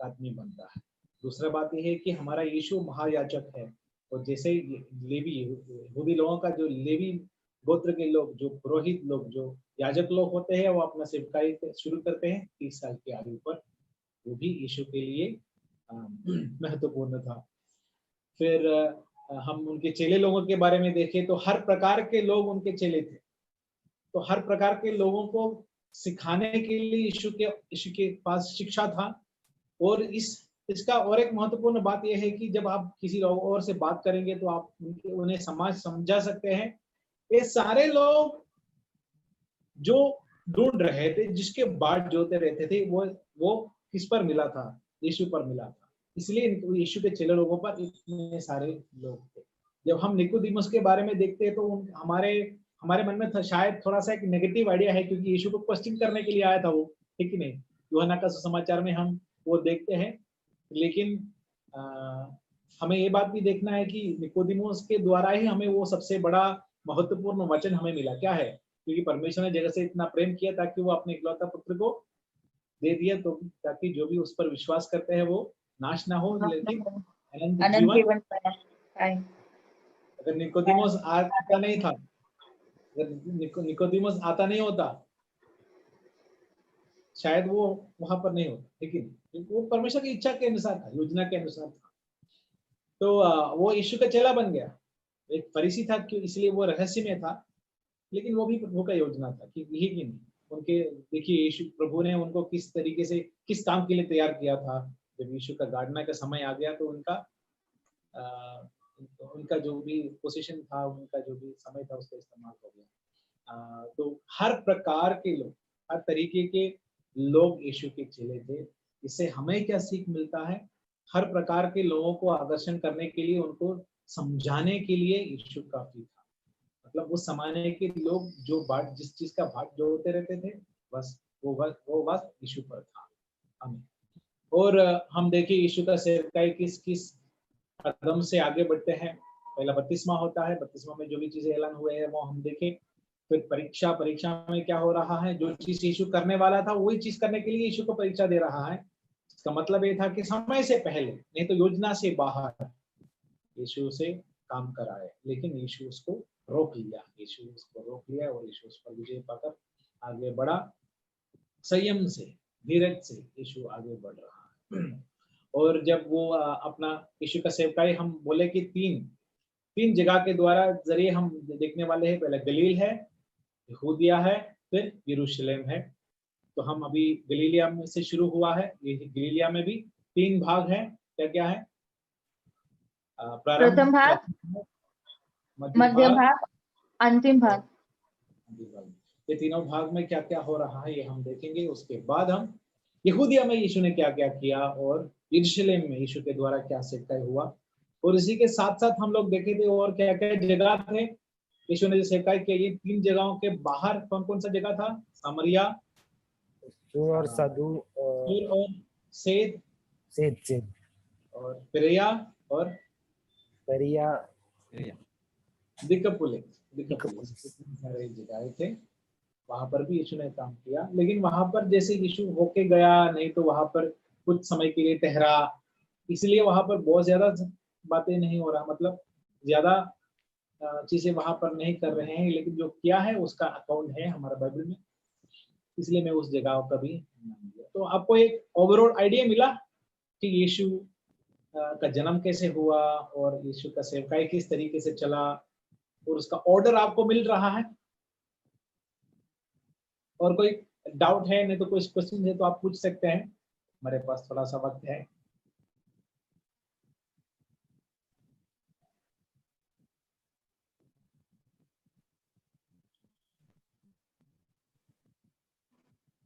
आदमी बनता है। दूसरा बात यह है कि हमारा यीशु महायाजक है, और जैसे लेवी यहूदी लोगों का जो लेवी गोत्र के लोग, जो पुरोहित लोग, जो याजक लोग होते हैं, वो अपना सेवकाई शुरू करते हैं 30 साल की आयु पर। वो भी यीशु के लिए महत्वपूर्ण था। फिर हम उनके चेले लोगों के बारे में देखें तो हर प्रकार के लोग उनके चेले थे। तो हर प्रकार के लोगों को सिखाने के लिए यीशु के पास शिक्षा था। और इसका और एक महत्वपूर्ण बात यह है कि जब आप किसी और से बात करेंगे तो आप उन्हें समझा सकते हैं। ये सारे लोग जो ढूंढ रहे थे, जिसके बाट जोते रहते थे, वो किस पर मिला था? यीशु पर मिला था। इसलिए यीशु के चेले लोगों पर इतने सारे लोग थे। जब हम निकोदेमुस के बारे में देखते हैं तो हमारे मन में शायद थोड़ा सा एक नेगेटिव आइडिया है, क्योंकि यीशु को क्वेश्चन करने के लिए आया था वो, ठीक ही नहीं? यूहन्ना का सुसमाचार में हम वो देखते हैं। लेकिन हमें ये बात भी देखना है कि निकोदेमुस के द्वारा ही हमें वो सबसे बड़ा महत्वपूर्ण वचन हमें मिला। क्या है? क्योंकि परमेश्वर ने जगत से इतना प्रेम किया ताकि वो अपने इकलौता पुत्र को दे दिया, तो ताकि जो भी उस पर विश्वास करते हैं वो नाश ना हो, लेकिन अनंत जीवन पाए। अगर निकोदेमुस आता नहीं था, अगर निकोदेमुस आता नहीं होता, शायद वो वहां पर नहीं होता। लेकिन वो परमेश्वर की इच्छा के अनुसार था, योजना के अनुसार था। तो वो यीशु का चेला बन गया। एक फरीसी था, क्यों? इसलिए वो रहस्य में था, लेकिन वो भी प्रभु का योजना था कि यही कि नहीं। उनके देखिए यीशु प्रभु ने उनको किस तरीके से किस काम के लिए तैयार किया था। जब यीशु का गाड़ना का समय आ गया तो उनका जो भी पोजीशन था, उनका जो भी समय था, उसका इस्तेमाल हो गया। तो हर प्रकार के लोग, हर तरीके के लोग यीशु के चेले थे। इससे हमें क्या सीख मिलता है? हर प्रकार के लोगों को आकर्षण करने के लिए, उनको समझाने के लिए यीशु काफी था। मतलब उस जमाने के लोग जो जिस चीज का बाट जोड़ते रहते थे, बस वो बात यीशु पर था। हमें और हम देखिए यीशु का सेवकाई किस किस कदम से आगे बढ़ते हैं। पहला बपतिस्मा होता है, बपतिस्मा में जो भी चीजें ऐलान हुए हैं वो हम देखें। फिर परीक्षा में क्या हो रहा है? जो चीज यीशु करने वाला था वही चीज करने के लिए यीशु को परीक्षा दे रहा है। इसका मतलब ये था कि समय से पहले, नहीं तो योजना से बाहर यीशु से काम कराए, लेकिन यीशु उसको रोक लिया। और यीशु उस पर विजय पाकर आगे बढ़ा। संयम से, धीरज से यीशु आगे बढ़ रहा है। और जब वो अपना यीशु का सेवकाई, हम बोले कि तीन जगह के द्वारा जरिए हम देखने वाले हैं। पहले गलील है, यहूदिया है, फिर यरूशलेम है। तो हम अभी गलीलिया में से शुरू हुआ है। ये गलीलिया में भी 3 भाग है। क्या है? प्रथम भाग, मध्य भाग, अंतिम भाग। ये तीनों भाग में क्या क्या हो रहा है ये हम देखेंगे। उसके बाद हम यहूदिया में यीशु ने क्या क्या किया और यरूशलेम में यीशु के द्वारा क्या सेवकाई हुआ। और इसी के साथ साथ हम लोग देखे थे और क्या क्या जगह थे यीशु ने जो सेवकाई की। ये 3 जगहों के बाहर कौन कौन सा जगह था? सामरिया और सदू और सेद और पेरिया और दिकापुलिस सारे जगह थे। वहां पर भी यीशु ने काम किया। लेकिन वहां पर जैसे यीशु होके गया नहीं, तो वहां पर कुछ समय के लिए ठहरा, इसलिए वहां पर बहुत ज्यादा बातें नहीं हो रहा। मतलब ज्यादा चीजें वहां पर नहीं कर रहे हैं, लेकिन जो किया है उसका अकाउंट है हमारा बाइबल में, इसलिए मैं उस जगह का भी नाम दिया। तो आपको एक ओवरऑल आइडिया मिला कि यीशु का जन्म कैसे हुआ और यीशु का सेवकाई किस तरीके से चला, और उसका ऑर्डर आपको मिल रहा है। और कोई डाउट है? नहीं तो कोई क्वेश्चन है तो आप पूछ सकते हैं, हमारे पास थोड़ा सा वक्त है।